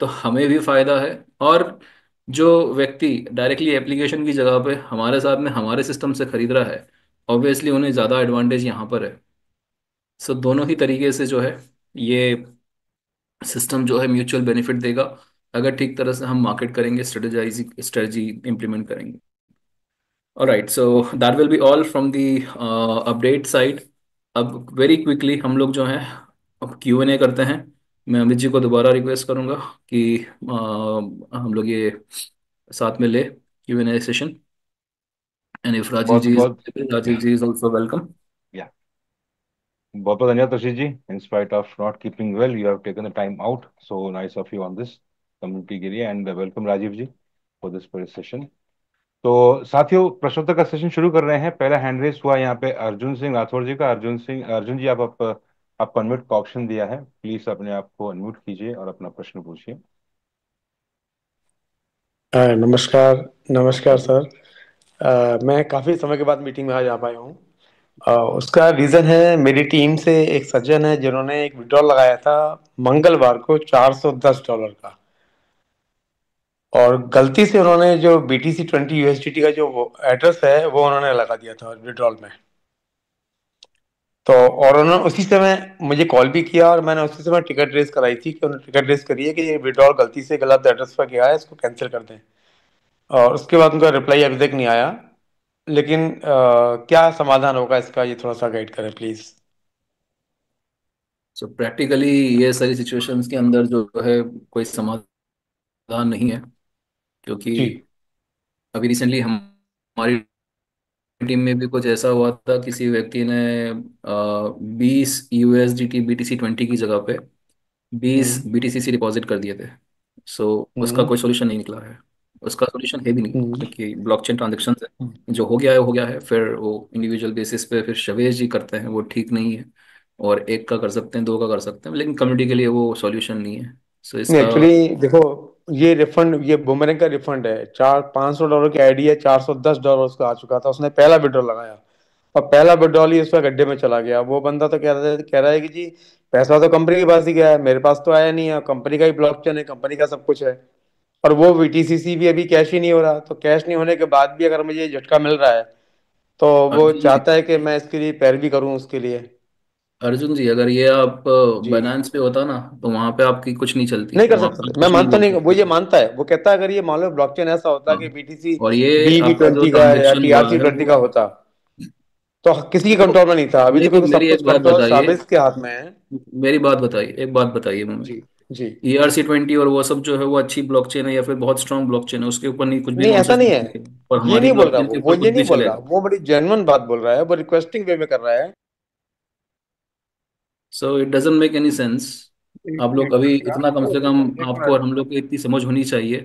तो हमें भी फायदा है, और जो व्यक्ति डायरेक्टली एप्लीकेशन की जगह पे हमारे साथ में हमारे सिस्टम से खरीद रहा है, ऑब्वियसली उन्हें ज़्यादा एडवांटेज यहाँ पर है। सो दोनों ही तरीके से जो है ये सिस्टम जो है म्यूचुअल बेनिफिट देगा, अगर ठीक तरह से हम मार्केट करेंगे, स्ट्रेटजी इंप्लीमेंट करेंगे। Alright, so that will be all from the update side. अब वेरी क्विकली हम लोग जो हैं अब Q&A करते हैं। मैं अमित जी को दोबारा रिक्वेस्ट करूंगा कि हम लोग ये साथ में ले Q&A सेशन। एंड इफ बहुत बहुत राजीव या जी इज ऑल्सो वेलकम। या बहुत बहुत धन्यवाद Toshi ji. In spite of not keeping well you have taken the time out, so nice of you on this community के लिए, and welcome Rajiv ji for this session. तो साथियों, प्रश्नोत्तर का सेशन शुरू कर रहे हैं। पहला हैंड रेस हुआ यहाँ पे अर्जुन सिंह राठौर जी का। अर्जुन जी, आप अनम्यूट का ऑप्शन दिया है, प्लीज अपने आप को अनम्यूट कीजिए और अपना प्रश्न पूछिए। नमस्कार। नमस्कार नमस्कार जी। सर। मैं काफ़ी समय के बाद मीटिंग में आज आ पाया हूँ। उसका रीज़न है, मेरी टीम से एक सज्जन है जिन्होंने एक विड्रॉल लगाया था मंगलवार को $410 का, और गलती से उन्होंने जो BTC20 USDT का जो एड्रेस है वो उन्होंने लगा दिया था विड्रॉल में। तो और उन्होंने उसी समय मुझे कॉल भी किया, और मैंने उसी समय टिकट रेस कराई थी कि उन्होंने टिकट रेस करी है कि ये विड्रॉल गलती से गलत एड्रेस पर गया है, इसको कैंसिल कर दें। और उसके बाद उनका रिप्लाई अभी तक नहीं आया। लेकिन क्या समाधान होगा इसका, ये थोड़ा सा गाइड करें प्लीज। सो प्रैक्टिकली ये सारी सिचुएशंस के अंदर जो है कोई समाधान नहीं है, क्योंकि जी। अभी रिसेंटली हमारी टीम में भी कुछ ऐसा हुआ था, किसी व्यक्ति ने 20 USDT BTC20 की जगह पे 20 हम्म। BTCC डिपॉजिट कर दिए थे। सो उसका हम्म। कोई सोल्यूशन नहीं निकला है, उसका सोल्यूशन है भी नहीं, हम्म। क्योंकि ब्लॉकचेन ट्रांजेक्शन है, हम्म। जो हो गया है हो गया है। फिर वो इंडिविजुअल बेसिस पे फिर शवेज जी करते हैं, वो ठीक नहीं है। और एक का कर सकते हैं, दो का कर सकते हैं, लेकिन कम्युनिटी के लिए वो सॉल्यूशन नहीं है। सो नहीं, इसका एक्चुअली देखो, ये रिफंड, ये बूमरैंग का रिफंड है। 500 डॉलर की आईडी है, $410 उसका आ चुका था। उसने पहला विड्रॉल लगाया और पहला विड्रॉल ही उसका गड्ढे में चला गया। वो बंदा तो कह रहा है कि जी पैसा तो कंपनी के पास ही गया है, मेरे पास तो आया नहीं है। कंपनी का ही ब्लॉकचेन है, कंपनी का सब कुछ है। और वो VTCC भी अभी कैश ही नहीं हो रहा। तो कैश नहीं होने के बाद भी अगर मुझे झटका मिल रहा है, तो वो अर्जुन जी, चाहता है कि मैं इसके लिए पैरवी करूं उसके लिए। अर्जुन जी, अगर ये आप जी। बाइनेंस पे होता ना, तो वहां पे आपकी कुछ नहीं चलती, नहीं कर वहां पे आप सकता, मैं कुछ नहीं मानता बोल नहीं, वो सकते ये थे। मानता है। वो कहता है अगर ये मान लो ब्लॉकचेन ऐसा होता हाँ, कि BTC और ये बी आपका जो ट्वेंटी का या ट्रांजेक्शन हुआ है TRC20 वो, का होता, तो किसी के तो कंट्रोल में नहीं था। अभी तो मेरी क्योंकि सब मेरी कुछ एक बात कंट्रोल बताइए, साबित के हाथ में है। मेरी बात बताइए, एक बात बताइए मुझे। जी। जी। ERC20 और वो सब जो है वो अच्छी ब्लॉकचेन है या फिर बहुत स्ट्रांग ब्लॉकचेन है, उसके ऊपर नहीं कुछ भी नहीं, ऐसा नॉनसेंस नहीं नहीं है। चलेगा, और ये हमारी नहीं बोल रहा ब्लॉकचेन के वो ऊपर ये कुछ नहीं भी बोल रहा। चलेगा। वो बड़ी जेन्युइन बात बोल रहा है, वो रिक्वेस्टिंग वे में कर रहा है। So it doesn't make any sense. एक आप लोग एक अभी मिनट इतना, कम से कम एक आपको और मिनट हम लोग को इतनी समझ होनी चाहिए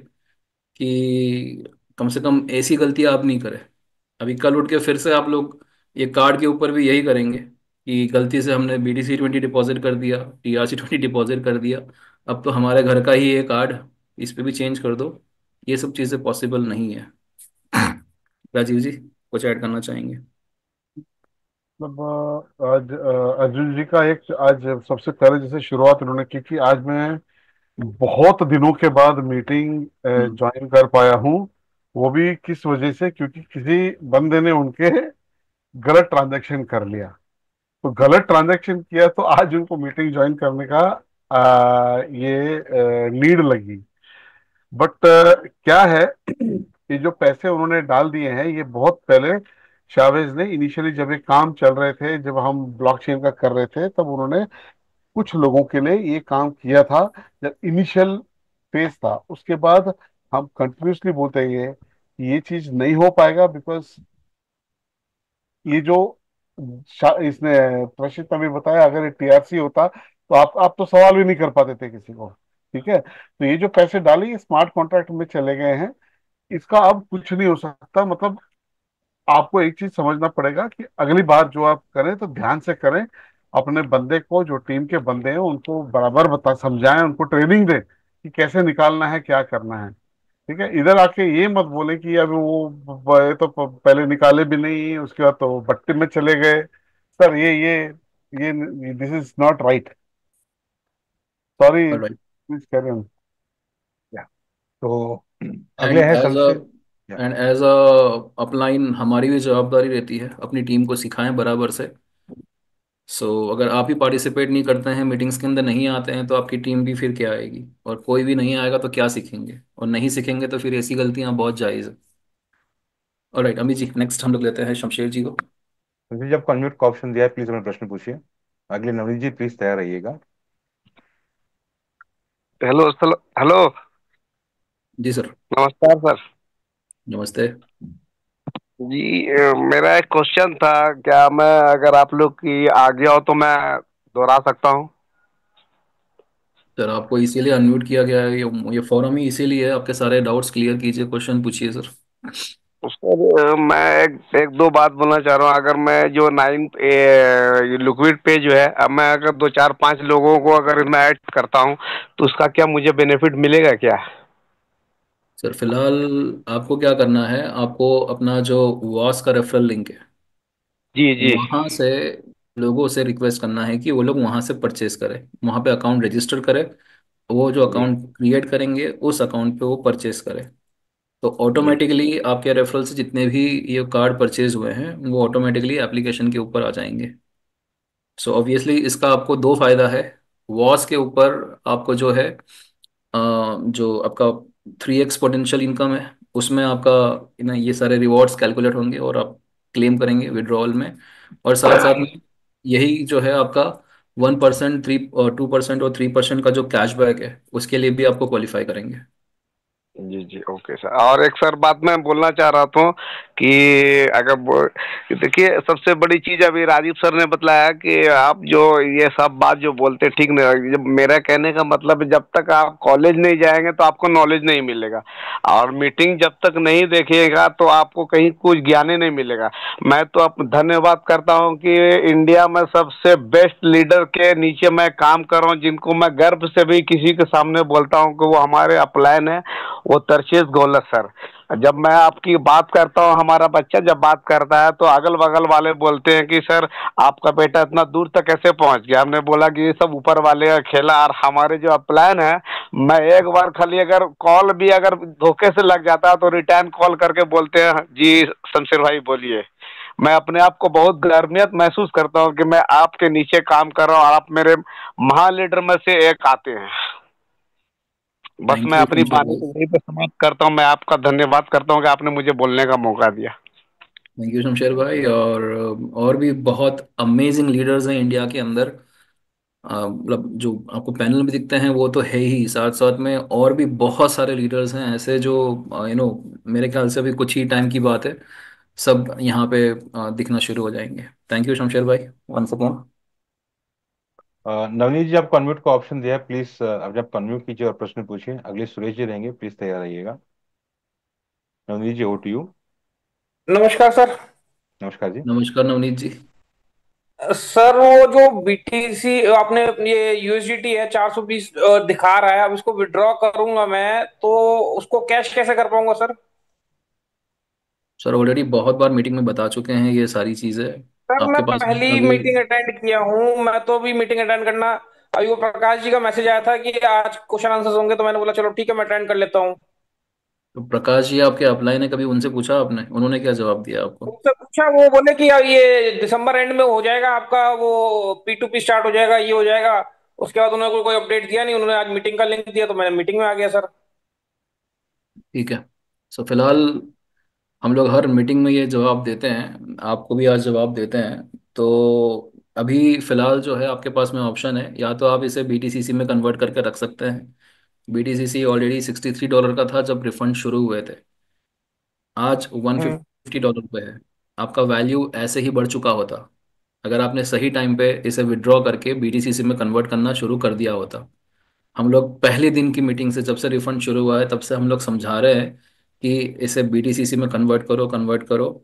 कि कम से कम ऐसी गलतियां आप नहीं करें। अभी कल उठ के फिर से आप लोग ये कार्ड के ऊपर भी यही करेंगे कि गलती से हमने BTC20 डिपॉजिट कर दिया, TRC20 डिपॉजिट कर दिया, अब तो हमारे घर का ही ये कार्ड, इस पे भी चेंज कर दो। ये सब चीज़ें पॉसिबल नहीं है। राजीव जी, कुछ ऐड करना चाहेंगे? मतलब आज अर्जुन जी का एक आज सबसे पहले जैसे शुरुआत उन्होंने की कि आज मैं बहुत दिनों के बाद मीटिंग हम्म। ज्वाइन कर पाया हूँ। वो भी किस वजह से, क्योंकि किसी बंदे ने उनके गलत ट्रांजैक्शन कर लिया। तो गलत ट्रांजैक्शन किया तो आज उनको मीटिंग ज्वाइन करने का ये नीड लगी। बट क्या है, ये जो पैसे उन्होंने डाल दिए हैं ये बहुत पहले शावेज ने इनिशियली, जब ये काम चल रहे थे, जब हम ब्लॉकचेन का कर रहे थे, तब उन्होंने कुछ लोगों के लिए ये काम किया था। जब इनिशियल फेज था, उसके बाद हम कंटिन्यूसली बोलते हैं ये चीज नहीं हो पाएगा, बिकॉज ये जो इसने प्रशित ने भी बताया, अगर ये TRC होता तो आप तो सवाल भी नहीं कर पाते थे किसी को। ठीक है, तो ये जो पैसे डाले ये स्मार्ट कॉन्ट्रैक्ट में चले गए हैं। इसका अब कुछ नहीं हो सकता। मतलब आपको एक चीज समझना पड़ेगा कि अगली बार जो आप करें तो ध्यान से करें। अपने बंदे को, जो टीम के बंदे हैं उनको बराबर बता समझाएं, उनको ट्रेनिंग दें कि कैसे निकालना है, क्या करना है। ठीक है, इधर आके ये मत बोले कि अब वो ये तो पहले निकाले भी नहीं, उसके बाद तो भट्टी में चले गए। सर ये this is not right. Sorry, right. Please carry on. तो अगले एंड हैं एज अ संशय। या, एंड एज अ अपलाइन, हमारी भी जवाबदारी रहती है अपनी टीम को सिखाएं बराबर से। सो अगर आप ही पार्टिसिपेट नहीं करते हैं, मीटिंग्स के अंदर नहीं आते हैं, तो आपकी टीम भी फिर क्या आएगी? और कोई भी नहीं आएगा तो क्या सीखेंगे? और नहीं सीखेंगे तो फिर ऐसी गलतियां बहुत जायज़ है। ऑलराइट अमित जी, नेक्स्ट हम लोग लेते हैं शमशेर जी को। संशय जी, आपको अनम्यूट का ऑप्शन दिया है, प्लीज अपना प्रश्न पूछिए। अगले नवनीत जी प्लीज तैयार रहिएगा। Hello hello hello. जी सर। नमस्कार सर। नमस्ते। जी मेरा एक क्वेश्चन था। क्या मैं, अगर आप लोग की आज्ञा हो तो मैं दोहरा सकता हूँ? सर, आपको इसीलिए अनम्यूट किया गया है, ये फोरम ही इसीलिए है। आपके सारे डाउट्स क्लियर कीजिए, क्वेश्चन पूछिए सर। सर मैं एक दो बात बोलना चाह रहा हूँ। अगर मैं जो लिक्विड पे जो है, अब मैं अगर दो चार पांच लोगों को अगर मैं ऐड करता हूँ तो उसका क्या मुझे बेनिफिट मिलेगा क्या? सर फिलहाल आपको क्या करना है, आपको अपना जो वॉस का रेफरल लिंक है, जी जी वहाँ से लोगों से रिक्वेस्ट करना है कि वो लोग वहाँ से परचेज करें, वहाँ पे अकाउंट रजिस्टर करें। वो जो जी अकाउंट क्रिएट करेंगे उस अकाउंट पे वो परचेज करें, तो जी ऑटोमेटिकली आपके रेफरल से जितने भी ये कार्ड परचेज हुए हैं वो ऑटोमेटिकली एप्लीकेशन के ऊपर आ जाएंगे। सो ऑब्वियसली इसका आपको दो फायदा है। वॉस के ऊपर आपको जो है जो आपका 3x पोटेंशियल इनकम है, उसमें आपका ये सारे रिवॉर्ड्स कैलकुलेट होंगे और आप क्लेम करेंगे विड्रॉल में। और साथ साथ में यही जो है आपका 1%, 2% और 3% का जो कैशबैक है उसके लिए भी आपको क्वालिफाई करेंगे। जी जी, ओके सर। और एक सर बात मैं बोलना चाह रहा था कि अगर देखिए, सबसे बड़ी चीज अभी राजीव सर ने बतलाया कि आप जो ये सब बात जो बोलते हैं ठीक नहीं। जब मेरा कहने का मतलब है, जब तक आप कॉलेज नहीं जाएंगे तो आपको नॉलेज नहीं मिलेगा, और मीटिंग जब तक नहीं देखिएगा तो आपको कहीं कुछ ज्ञान ही नहीं मिलेगा। मैं तो आप धन्यवाद करता हूं कि इंडिया में सबसे बेस्ट लीडर के नीचे मैं काम कर रहा हूं, जिनको मैं गर्व से भी किसी के सामने बोलता हूं कि वो हमारे अपलाइन है, वो तरशेश गौलत सर। जब मैं आपकी बात करता हूँ, हमारा बच्चा जब बात करता है तो अगल बगल वाले बोलते हैं कि सर आपका बेटा इतना दूर तक कैसे पहुंच गया। हमने बोला कि ये सब ऊपर वाले का खेला, और हमारे जो प्लान है, मैं एक बार खाली अगर कॉल भी अगर धोखे से लग जाता है तो रिटर्न कॉल करके बोलते हैं जी शमशेर भाई बोलिए। मैं अपने आप को बहुत गर्वियत महसूस करता हूँ कि मैं आपके नीचे काम कर रहा हूँ और आप मेरे महान लीडर में से एक आते हैं। बस थैंक मैं यू अपनी शमशेर बात भाई। को यहीं पे समाप्त करता हूँ। मैं आपका धन्यवाद करता हूँ कि आपने मुझे बोलने का मौका दिया। थैंक यू शमशेर भाई। और भी बहुत अमेजिंग लीडर्स हैं इंडिया के अंदर। मतलब जो आपको पैनल में दिखते हैं वो तो है ही, साथ साथ में और भी बहुत सारे लीडर्स हैं ऐसे जो मेरे ख्याल से अभी कुछ ही टाइम की बात है, सब यहाँ पे दिखना शुरू हो जाएंगे। थैंक यू शमशेर भाई वंस अगेन। नवनीत जी, आपको अनम्यूट का ऑप्शन दिया है, प्लीज अब जब अनम्यूट कीजिए और प्रश्न पूछिए। अगले सुरेश जी रहेंगे, प्लीज तैयार रहिएगा। नवनीत जी, हो टू यू। नमस्कार सर। नमस्कार जी। नमस्कार नवनीत जी। सर वो जो बीटीसी आपने ये यूएसडीटी है 420 दिखा रहा है, अब इसको विड्रॉ करूंगा मैं तो उसको कैश कैसे कर पाऊंगा सर? सर ऑलरेडी बहुत बार मीटिंग में बता चुके हैं ये सारी चीज़ें। सर मैं आपके पास में पहली अभी मीटिंग अटेंड किया हूँ, मैं तो भी मीटिंग अटेंड करना। अभी वो प्रकाश जी का मैसेज आया था कि आज क्वेश्चन आंसर्स होंगे, तो मैंने बोला चलो ठीक है मैं अटेंड कर लेता हूँ। तो प्रकाश जी आपके अपलाइन है, कभी उनसे पूछा आपने, उन्होंने क्या जवाब दिया आपको? उनसे पूछा, वो बोले कि अब ये दिसंबर एंड में हो जाएगा आपका, वो P2P स्टार्ट हो जाएगा, ये हो जाएगा। उसके बाद उन्होंने कोई अपडेट दिया नहीं। उन्होंने आज मीटिंग का लिंक दिया तो मैं मीटिंग में आ गया सर। ठीक है। सो फिलहाल हम लोग हर मीटिंग में ये जवाब देते हैं, आपको भी आज जवाब देते हैं। तो अभी फिलहाल जो है आपके पास में ऑप्शन है, या तो आप इसे बीटीसीसी में कन्वर्ट करके रख सकते हैं। बीटीसीसी ऑलरेडी $63 का था जब रिफंड शुरू हुए थे, आज हम्म। $150 पे है। आपका वैल्यू ऐसे ही बढ़ चुका होता अगर आपने सही टाइम पे इसे विड्रॉ करके बीटीसीसी में कन्वर्ट करना शुरू कर दिया होता। हम लोग पहले दिन की मीटिंग से, जब से रिफंड शुरू हुआ है तब से हम लोग समझा रहे हैं कि इसे बीटीसीसी में कन्वर्ट करो, कन्वर्ट करो।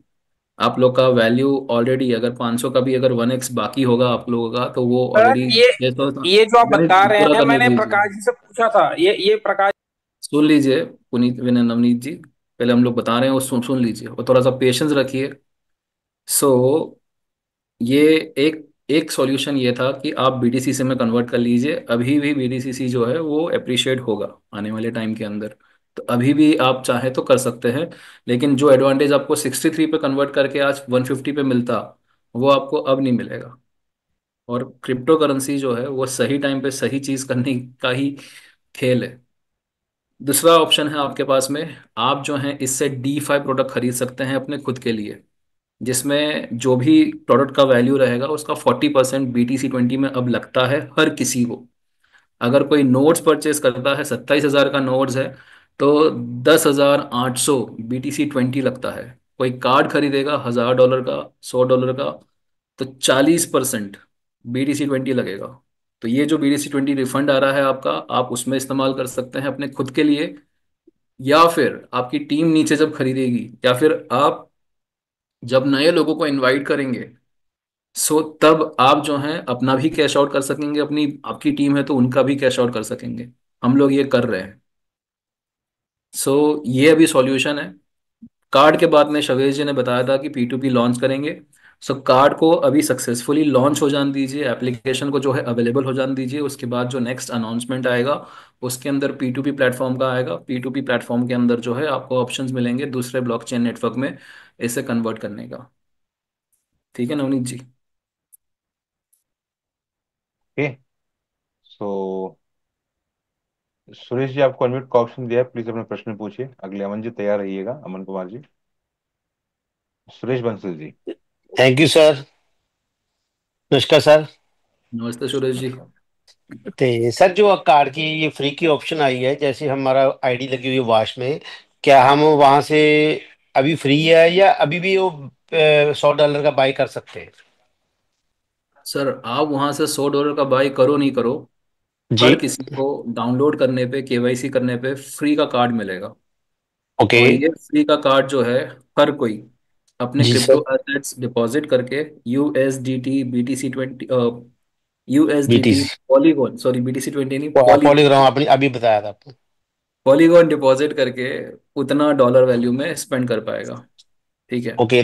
आप लोग का वैल्यू ऑलरेडी, अगर 500 का भी अगर 1x बाकी होगा आप लोगों का, तो वो सर ऑलरेडी ये 600 ये जो आप बता गणित रहे पूरा हैं, करने मैंने दीजिए। प्रकाश जी से पूछा था, ये प्रकाश। सुन लीजिए पुनीत विनय नवनीत जी, पहले हम लोग बता रहे हैं वो सुन लीजिए और थोड़ा सा पेशेंस रखिए। सो ये एक एक सॉल्यूशन ये था कि आप बीडीसीसी में कन्वर्ट कर लीजिए। अभी भी बीडीसीसी जो है वो अप्रिशिएट होगा आने वाले टाइम के अंदर, तो अभी भी आप चाहे तो कर सकते हैं। लेकिन जो एडवांटेज आपको 63 पे कन्वर्ट करके आज 150 पे मिलता, वो आपको अब नहीं मिलेगा। और क्रिप्टो करेंसी जो है वो सही टाइम पे सही चीज करने का ही खेल है। दूसरा ऑप्शन है आपके पास में, आप जो है इससे D5 प्रोडक्ट खरीद सकते हैं अपने खुद के लिए, जिसमें जो भी प्रोडक्ट का वैल्यू रहेगा उसका 40% BTC20 में अब लगता है हर किसी को। अगर कोई नोट्स परचेज करता है, 27,000 का नोट्स है, तो 10,800 BTC20 लगता है। कोई कार्ड खरीदेगा $1,000 का, $100 का, तो 40% BTC20 लगेगा। तो ये जो BTC20 रिफंड आ रहा है आपका, आप उसमें इस्तेमाल कर सकते हैं अपने खुद के लिए, या फिर आपकी टीम नीचे जब खरीदेगी, या फिर आप जब नए लोगों को इनवाइट करेंगे, सो तब आप जो हैं अपना भी कैश आउट कर सकेंगे, अपनी आपकी टीम है तो उनका भी कैश आउट कर सकेंगे। हम लोग ये कर रहे हैं। सो ये अभी सॉल्यूशन है। कार्ड के बाद में शवेश जी ने बताया था कि P2P लॉन्च करेंगे। सो कार्ड को अभी सक्सेसफुली लॉन्च हो जाने दीजिए, एप्लीकेशन को जो है अवेलेबल हो जाने दीजिए। उसके बाद जो नेक्स्ट अनाउंसमेंट आएगा उसके अंदर P2P प्लेटफॉर्म का आएगा। P2P प्लेटफॉर्म के अंदर जो है आपको ऑप्शंस मिलेंगे दूसरे ब्लॉकचेन नेटवर्क में इसे कन्वर्ट करने का। ठीक है नवनीत जी? ओके। सो सुरेश जी, आपको अनम्यूट का ऑप्शन दिया है, प्लीज अपना प्रश्न पूछिए। अगले अमन जी तैयार रहिएगा, Aman Kumar ji. Suresh Bansal ji. Thank you sir. नमस्कार सर। नमस्ते सुरेश जी। नमस्कार। तो सर जो कार्ड की ये फ्री की ऑप्शन आई है, जैसे हमारा आईडी लगी हुई है वाश में, क्या हम वहां से अभी फ्री है या अभी भी वो $100 का बाई कर सकते हैं? सर आप वहां से $100 का बाई करो नहीं करो, जी। हर किसी को डाउनलोड करने पे, केवाईसी करने पे फ्री का कार्ड मिलेगा। ओके। और ये फ्री का कार्ड जो है, हर कोई अपने जी क्रिप्टो सर। एसेट्स डिपॉजिट करके USDT BTC20, USDT BTC. Polygon, sorry BTC20 नहीं, पॉलीग्राम पॉलीगॉन, आपने अभी बताया था आपको। पॉलीगॉन डिपॉजिट करके उतना डॉलर वैल्यू में स्पेंड कर पाएगा। ठीक है। ओके।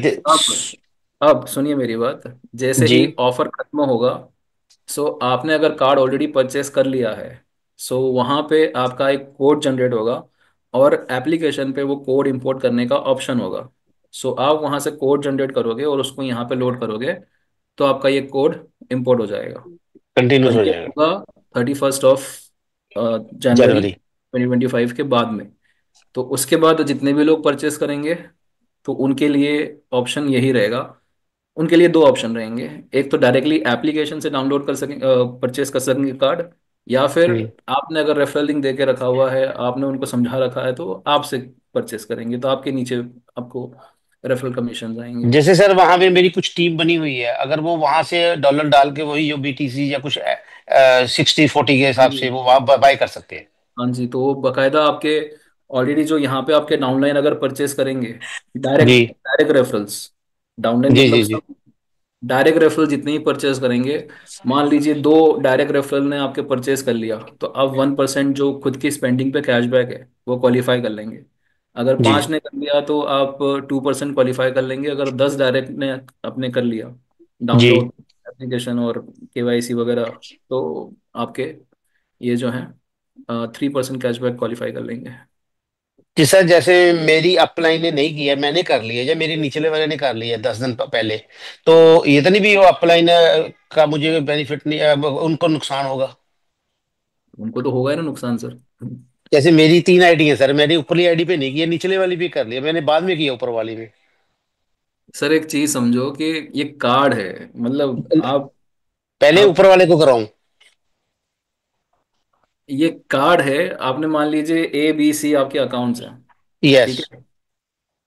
अब सुनिए मेरी बात। जैसे जी ही ऑफर खत्म होगा, सो आपने अगर कार्ड ऑलरेडी परचेस कर लिया है, सो वहाँ पे आपका एक कोड जनरेट होगा, और एप्लीकेशन पे वो कोड इंपोर्ट करने का ऑप्शन होगा। सो आप वहाँ से कोड जनरेट करोगे और उसको यहाँ पे लोड करोगे, तो आपका ये कोड इंपोर्ट हो जाएगा। कंटिन्यूस और हो ये जाएगा। होगा 31 जनवरी जनवरी। 2025 के बाद में। तो उसके बाद जितने भी लोग परचेस करेंगे, तो उनके लिए ऑप्शन यही रहेगा। उनके लिए दो ऑप्शन रहेंगे। एक तो डायरेक्टली एप्लीकेशन से डाउनलोड कर सकें, परचेस कर सकेंगे कार्ड, या फिर हम्म। आपने अगर रेफरल लिंक दे के रखा हुआ है, आपने उनको समझा रखा है, तो आपसे परचेस करेंगे, तो आपके नीचे आपको रेफरल कमीशन आएंगे। जैसे सर वहां पे मेरी कुछ टीम बनी हुई है, अगर वो वहां से डॉलर डाल के वही जो बीटीसी या कुछ 60-40 के हाँ हिसाब से जी। वो वहां बाय कर सकते हैं? हाँ जी, तो वो बकायदा आपके ऑलरेडी जो यहाँ पे आपके डाउनलाइन अगर परचेस करेंगे, जी डायरेक्ट डायरेक्ट रेफरल्स, डाउनलाइन जी मतलब जी जी। सब, डायरेक्ट रेफरल जितने ही परचेस करेंगे, मान लीजिए दो डायरेक्ट रेफरल ने आपके परचेस कर लिया, तो अब 1% जो खुद की स्पेंडिंग पे कैशबैक है वो क्वालिफाई कर लेंगे। अगर जी 5 ने कर लिया तो आप 2% क्वालिफाई कर लेंगे। अगर 10 डायरेक्ट ने अपने कर लिया जी डाउनलोड एप्लीकेशन और केवाईसी वगैरह, तो आपके ये जो है 3% कैशबैक क्वालिफाई कर लेंगे। जी सर, जैसे मेरी अपलाइन ने नहीं किया, मैंने कर लिया, या मेरे निचले वाले ने कर लिया 10 दिन पहले, तो ये तो नहीं भी वो अपलाइन का मुझे बेनिफिट नहीं, उनको नुकसान होगा? उनको तो होगा ही ना नुकसान सर। जैसे मेरी 3 आईडी है सर, मैंने ऊपरली आईडी पे नहीं किया, निचले वाली भी कर लिया, मैंने बाद में किया ऊपर वाली में। सर एक चीज समझो कि ये कार्ड है, मतलब पहले आप ऊपर वाले को कराऊं? ये कार्ड है, आपने मान लीजिए ABC आपके अकाउंट्स हैं। यस। ठीक है।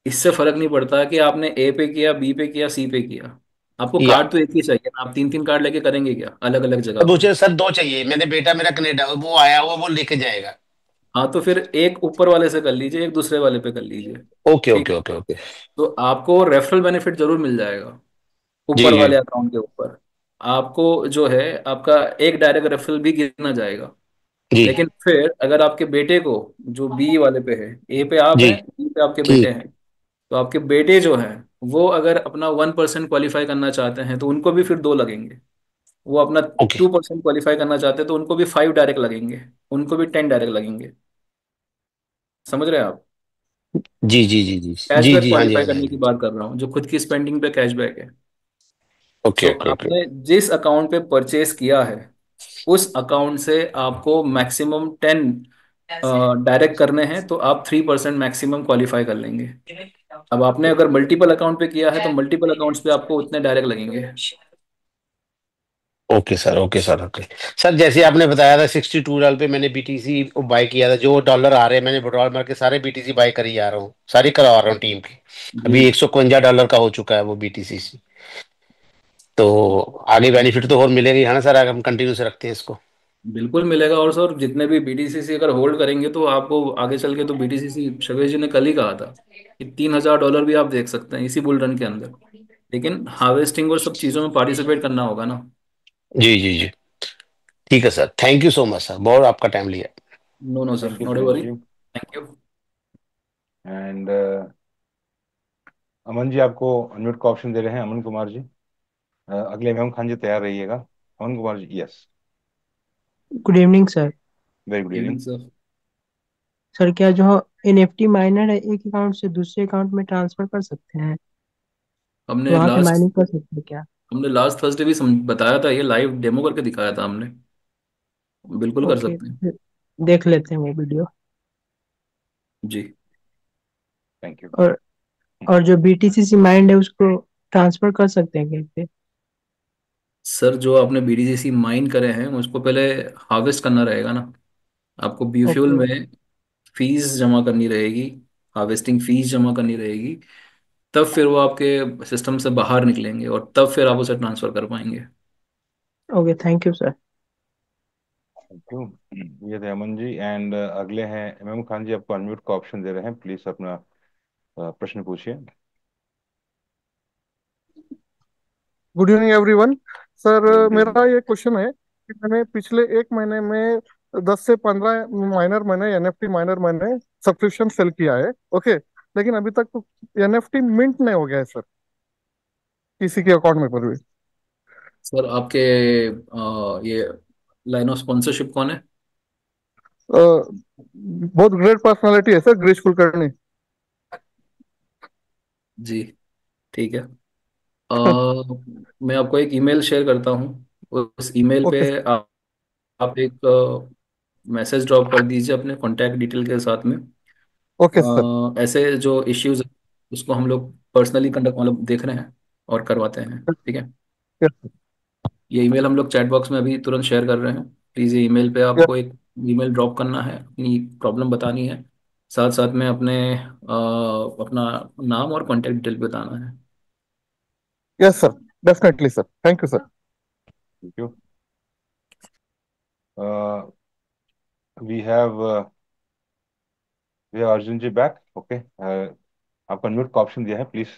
इससे फर्क नहीं पड़ता कि आपने A पे किया, B पे किया, C पे किया। आपको या कार्ड तो एक ही चाहिए ना। आप तीन तीन कार्ड लेके करेंगे क्या अलग अलग जगह अब पे? मुझे सर दो चाहिए, मैंने बेटा मेरा कनेडा वो आया हुआ, वो लेके जाएगा। हाँ, तो फिर एक ऊपर वाले से कर लीजिए, एक दूसरे वाले पे कर लीजिए। ओके ठीक ओके है। Okay okay. तो आपको रेफरल बेनिफिट जरूर मिल जाएगा जी ऊपर जी वाले अकाउंट के ऊपर। आपको जो है, आपका एक डायरेक्ट रेफरल भी गिना जाएगा। जी लेकिन फिर अगर आपके बेटे को, जो बी वाले पे है, ए पे आप जी हैं, बी पे आपके जी। बेटे हैं, तो आपके बेटे जो हैं वो अगर अपना 1% क्वालिफाई करना चाहते हैं, तो उनको भी फिर दो लगेंगे। वो अपना ओके। 2% क्वालिफाई करना चाहते हैं, तो उनको भी 5 डायरेक्ट लगेंगे, उनको भी 10 डायरेक्ट लगेंगे। समझ रहे हैं आप? जी जी जी जी जी कैशबैक जी। हाँ जी हाँ क्वालिफाई जी हाँ करने की जी। बात कर रहा हूँ, जो खुद की स्पेंडिंग पे कैशबैक है। Okay so okay okay. आपने जिस अकाउंट पे परचेस किया है, उस अकाउंट से आपको मैक्सिमम 10 डायरेक्ट करने हैं, तो आप 3% मैक्सिमम क्वालिफाई कर लेंगे। अब आपने अगर मल्टीपल अकाउंट पे किया है, तो मल्टीपल अकाउंट्स पे आपको उतने डायरेक्ट लगेंगे। Okay sir okay sir okay. Sir जैसे आपने बताया था $62 पे मैंने बीटीसी बाय किया था, जो डॉलर आ रहे हैं मैंने विड्रॉल मार के सारे बीटीसी बाय करी जा रहा हूँ, सारी करवा रहा हूँ टीम की। जी। अभी $151 का हो चुका है वो बीटीसी से। तो आगे बेनिफिट तो और मिलेगा ही है ना सर, अगर हम कंटिन्यू से रखते हैं इसको? बिल्कुल मिलेगा। और सर जितने भी BTCC अगर होल्ड करेंगे, तो आपको आगे चल के तो BTCC, शवेश जी ने कल ही कहा था कि $3,000 भी आप देख सकते हैं इसी बुल रन के अंदर। लेकिन हार्वेस्टिंग और सब चीज़ों में पार्टिसिपेट करना होगा ना। जी जी जी। ठीक है sir, thank you so much sir, बहुत आपका टाइम लिया। No no sir, thank you not a Suresh worry. जी। Thank you. And Aman ji, आपको अनम्यूट का ऑप्शन दे रहे हैं, अमन कुमार जी। अगले मेहमान खान जी तैयार रहिएगा। Aman Kumar ji, yes. Good evening sir. Very good evening evening. Sir. Sir क्या जो NFT माइनर है एक अकाउंट से दूसरे अकाउंट में ट्रांसफर कर सकते हैं? हमने वहां पे लास्ट माइनिंग कर सकते हैं क्या? हमने लास्ट थर्सडे भी बताया था, ये लाइव डेमो करके दिखाया था हमने। बिल्कुल कर ओके, सकते हैं। देख लेते हैं वो वीडियो। Ji thank you. और और जो BTCC माइंड है उसको ट्रांसफर कर सकते हैं कहीं पे? सर, जो आपने बीडीसीसी माइन करे हैं उसको पहले हार्वेस्ट करना रहेगा ना। आपको बीफ्यूल ओके। में फीस जमा करनी रहेगी, हार्वेस्टिंग फीस जमा करनी रहेगी। तब फिर वो आपके सिस्टम से बाहर निकलेंगे और तब फिर आप उसे ट्रांसफर कर पाएंगे। Okay, thank you sir. Thank you. ये थे अमन जी। एंड अगले हैं इमाम खान जी, आपको अनम्यूट का ऑप्शन दे रहे हैं, प्लीज अपना प्रश्न पूछिए। Good evening everyone. Sir, good मेरा इवनिंग। ये क्वेश्चन है कि मैंने पिछले एक महीने में 10 से 15 माइनर मैंने एनएफटी माइनर मैंने सब्सक्रिप्शन सेल किया है। ओके, लेकिन अभी तक तो एनएफटी मिंट नहीं हो गया है सर, किसी के अकाउंट में पर भी। सर, आपके ये लाइन ऑफ स्पॉन्सरशिप कौन है? बहुत ग्रेट पर्सनालिटी है सर, गिरीश कुलकर्णी। जी, ठीक है। मैं आपको एक ईमेल शेयर करता हूँ। उस ईमेल पे ओके। आप एक मैसेज ड्रॉप कर दीजिए अपने कॉन्टैक्ट डिटेल के साथ में। Okay sir. ऐसे जो इश्यूज उसको हम लोग पर्सनली कंडक्ट मतलब देख रहे हैं और करवाते हैं, ठीक है। यस। ये ईमेल हम लोग चैट बॉक्स में अभी तुरंत शेयर कर रहे हैं। प्लीज़ ये ईमेल पे यस। आपको एक ईमेल ड्रॉप करना है, अपनी प्रॉब्लम बतानी है, साथ साथ में अपना नाम और कॉन्टैक्ट डिटेल भी बताना है। Yes sir, definitely sir, thank you sir. Thank you. We have Arjun ji back. Okay, आपको अनम्यूट का ऑप्शन दिया है, प्लीज।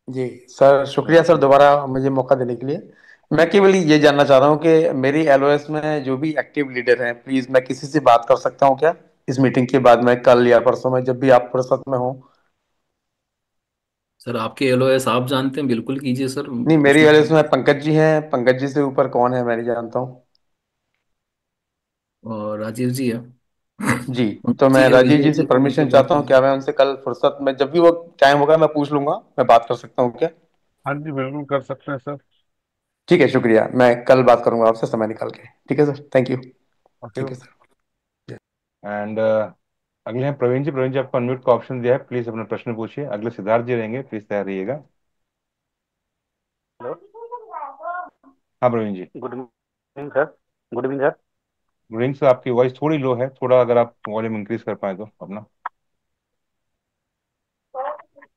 जी सर, शुक्रिया सर दोबारा मुझे मौका देने के लिए। मैं केवल ये जानना चाह रहा हूँ कि मेरी एलओएस में जो भी एक्टिव लीडर हैं, प्लीज मैं किसी से बात कर सकता हूँ क्या इस मीटिंग के बाद में, कल या परसों में, जब भी आप फुर्सत में हो? सर, आपके एलओएस आप जानते हैं, बिल्कुल कीजिए सर। नहीं, मेरी उसमें एलओएस में पंकज जी हैं, पंकज जी से ऊपर कौन है मैं नहीं जानता हूँ। और राजीव जी है। जी, तो पंकज मैं जी है, राजीव विजय जी से जी को उनसे परमिशन बात चाहता हूँ, क्या कीजिए। मैं उनसे कल फुर्सत में जब भी वो टाइम होगा मैं पूछ लूंगा, मैं बात कर सकता हूँ क्या? हाँ जी, बिल्कुल कर सकते हैं सर। ठीक है, शुक्रिया, मैं कल बात करूंगा आपसे समय निकाल के। ठीक है सर, थैंक यू। थैंक ठीक यू। है सर। एंड अगले हैं प्रवीण जी। प्रवीण जी, आपको अनम्यूट का ऑप्शन दिया है, प्लीज अपना प्रश्न पूछिए। अगले सिद्धार्थ जी रहेंगे, प्लीज तैयार रहिएगा। हेलो। हाँ Praveen ji. Good evening sir. Good evening sir. Praveen sir, आपकी वॉइस थोड़ी लो है, थोड़ा अगर आप वॉल्यूम इंक्रीज कर पाए तो अपना।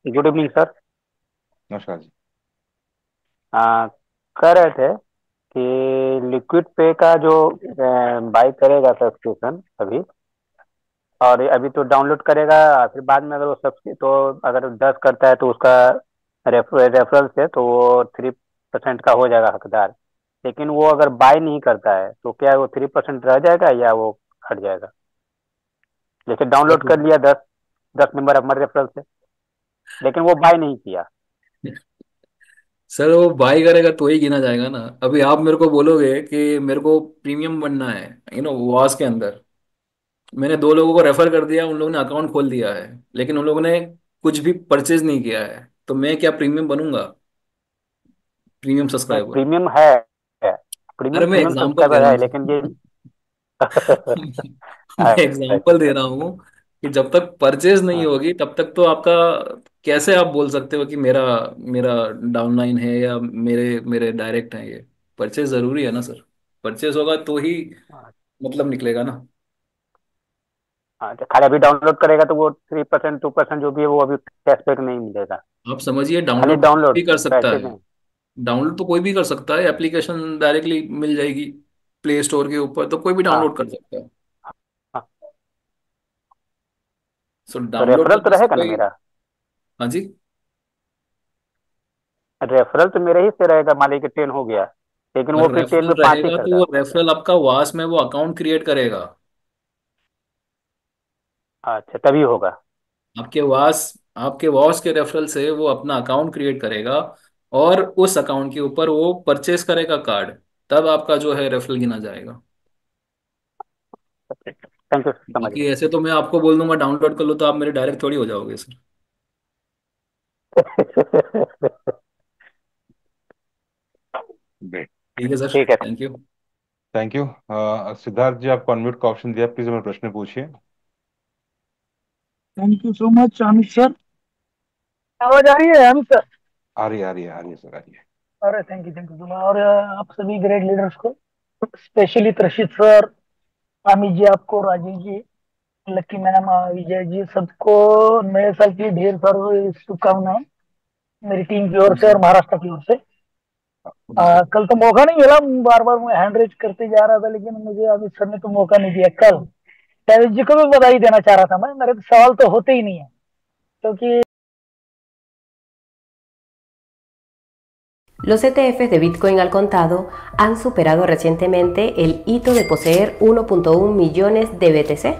Good evening sir. नमस्कार जी। आ, कह रहे थे कि लिक्विड पे का जो बाई करेगा सब्सक्रिप्शन अभी, और ये अभी तो डाउनलोड करेगा, फिर बाद में अगर वो सब्सक्रि तो अगर 10 करता है तो उसका रेफरल से तो वो 3% का हो जाएगा हकदार। लेकिन वो अगर बाय नहीं करता है तो क्या वो 3% रह जाएगा या वो हट जाएगा? जैसे डाउनलोड सर कर लिया 10 मेंबर हमारे रेफरल से, लेकिन वो बाय नहीं किया। सर, वो बाई करेगा तो ही गिना जाएगा ना। अभी आप मेरे को बोलोगे कि मेरे को प्रीमियम बनना है, वास के अंदर। मैंने दो लोगों को रेफर कर दिया, उन लोगों ने अकाउंट खोल दिया है, लेकिन उन लोगों ने कुछ भी परचेज नहीं किया है, तो मैं क्या प्रीमियम बनूंगा? प्रीमियम नहीं, सब्सक्राइबर? प्रीमियम है। प्रीमियम अरे मैं प्रीमियम एग्जांपल दे सब्सक्राइबर रहा है, हूँ लेकिन ये सर। मैं अच्छा एग्जांपल दे अच्छा रहा हूँ कि जब तक परचेज नहीं हाँ होगी तब तक तो आपका कैसे आप बोल सकते हो कि मेरा मेरा डाउनलाइन है या मेरे मेरे डायरेक्ट है ये। परचेज जरूरी है ना सर। परचेज होगा तो ही हाँ मतलब निकलेगा ना। हाँ, तो खाली अभी डाउनलोड करेगा तो वो 3% 2% जो भी है वो अभी कैशबैक नहीं मिलेगा। आप समझिए, खाली डाउनलोड तो कोई डाउनलोड, भी कर सकता पैसे है। नहीं। डाउनलोड तो कोई भी कर सकता है, एप्लीकेशन डायरेक्टली मिल जाएगी प्ले स्टोर के ऊपर, तो कोई भी हाँ डाउनलोड कर सकता है। हाँ। सो तो डाउनलोड रेफरल तो करने से रहेगा ना कोई। मेरा? हाँ जी। रेफरल तो मेरे ही से रहेगा, मान लीजिए 10 हो गया, लेकिन वो अगर फिर 10 रेफरल में 5 ही रहेगा तो करता वो है। रेफरल आपका वास में वो अकाउंट क्रिएट करेगा। अच्छा, तभी होगा। आपके वास आपके वॉस के रेफरल से वो अपना अकाउंट क्रिएट करेगा, और उस अकाउंट के ऊपर वो परचेस करेगा कार्ड। तब आपका जो है रेफरल गिना जाएगा। थैंक यू, समझ बाकी ऐसे तो मैं आपको बोल दूंगा डाउनलोड कर लो, तो आप मेरे डायरेक्ट थोड़ी हो जाओगे सर। गए। ग्रेट। ठीक है सर, ठीक है। Thank you. Thank you. Siddharth ji, आपको अनम्यूट का ऑप्शन दिया, प्लीज हमें प्रश्न पूछिए। Thank you so much Amit sir. आवाज आ रही है अमित सर? आ रही है सर, आ रही है। अरे थैंक यू सो मच। और आप सभी ग्रेट लीडर्स को, स्पेशली त्रषित सर, अमित जी, आपको, राजीव जी, लक्की मैम, विजय जी, सबको नए साल की ढेर सारी शुभकामनाएं मेरी टीम की ओर से और महाराष्ट्र की ओर से। कल तो मौका नहीं मिला, बार बार मैं हैंड रेज करते जा रहा था, लेकिन मुझे अमित सर ने तो मौका नहीं दिया। कल ट्रेविस जी को भी बधाई देना चाह रहा था मैं, मेरे सवाल तो होते ही नहीं है क्योंकि Los ETFs de Bitcoin al contado han superado recientemente el hito de poseer 1.1 millones de BTC.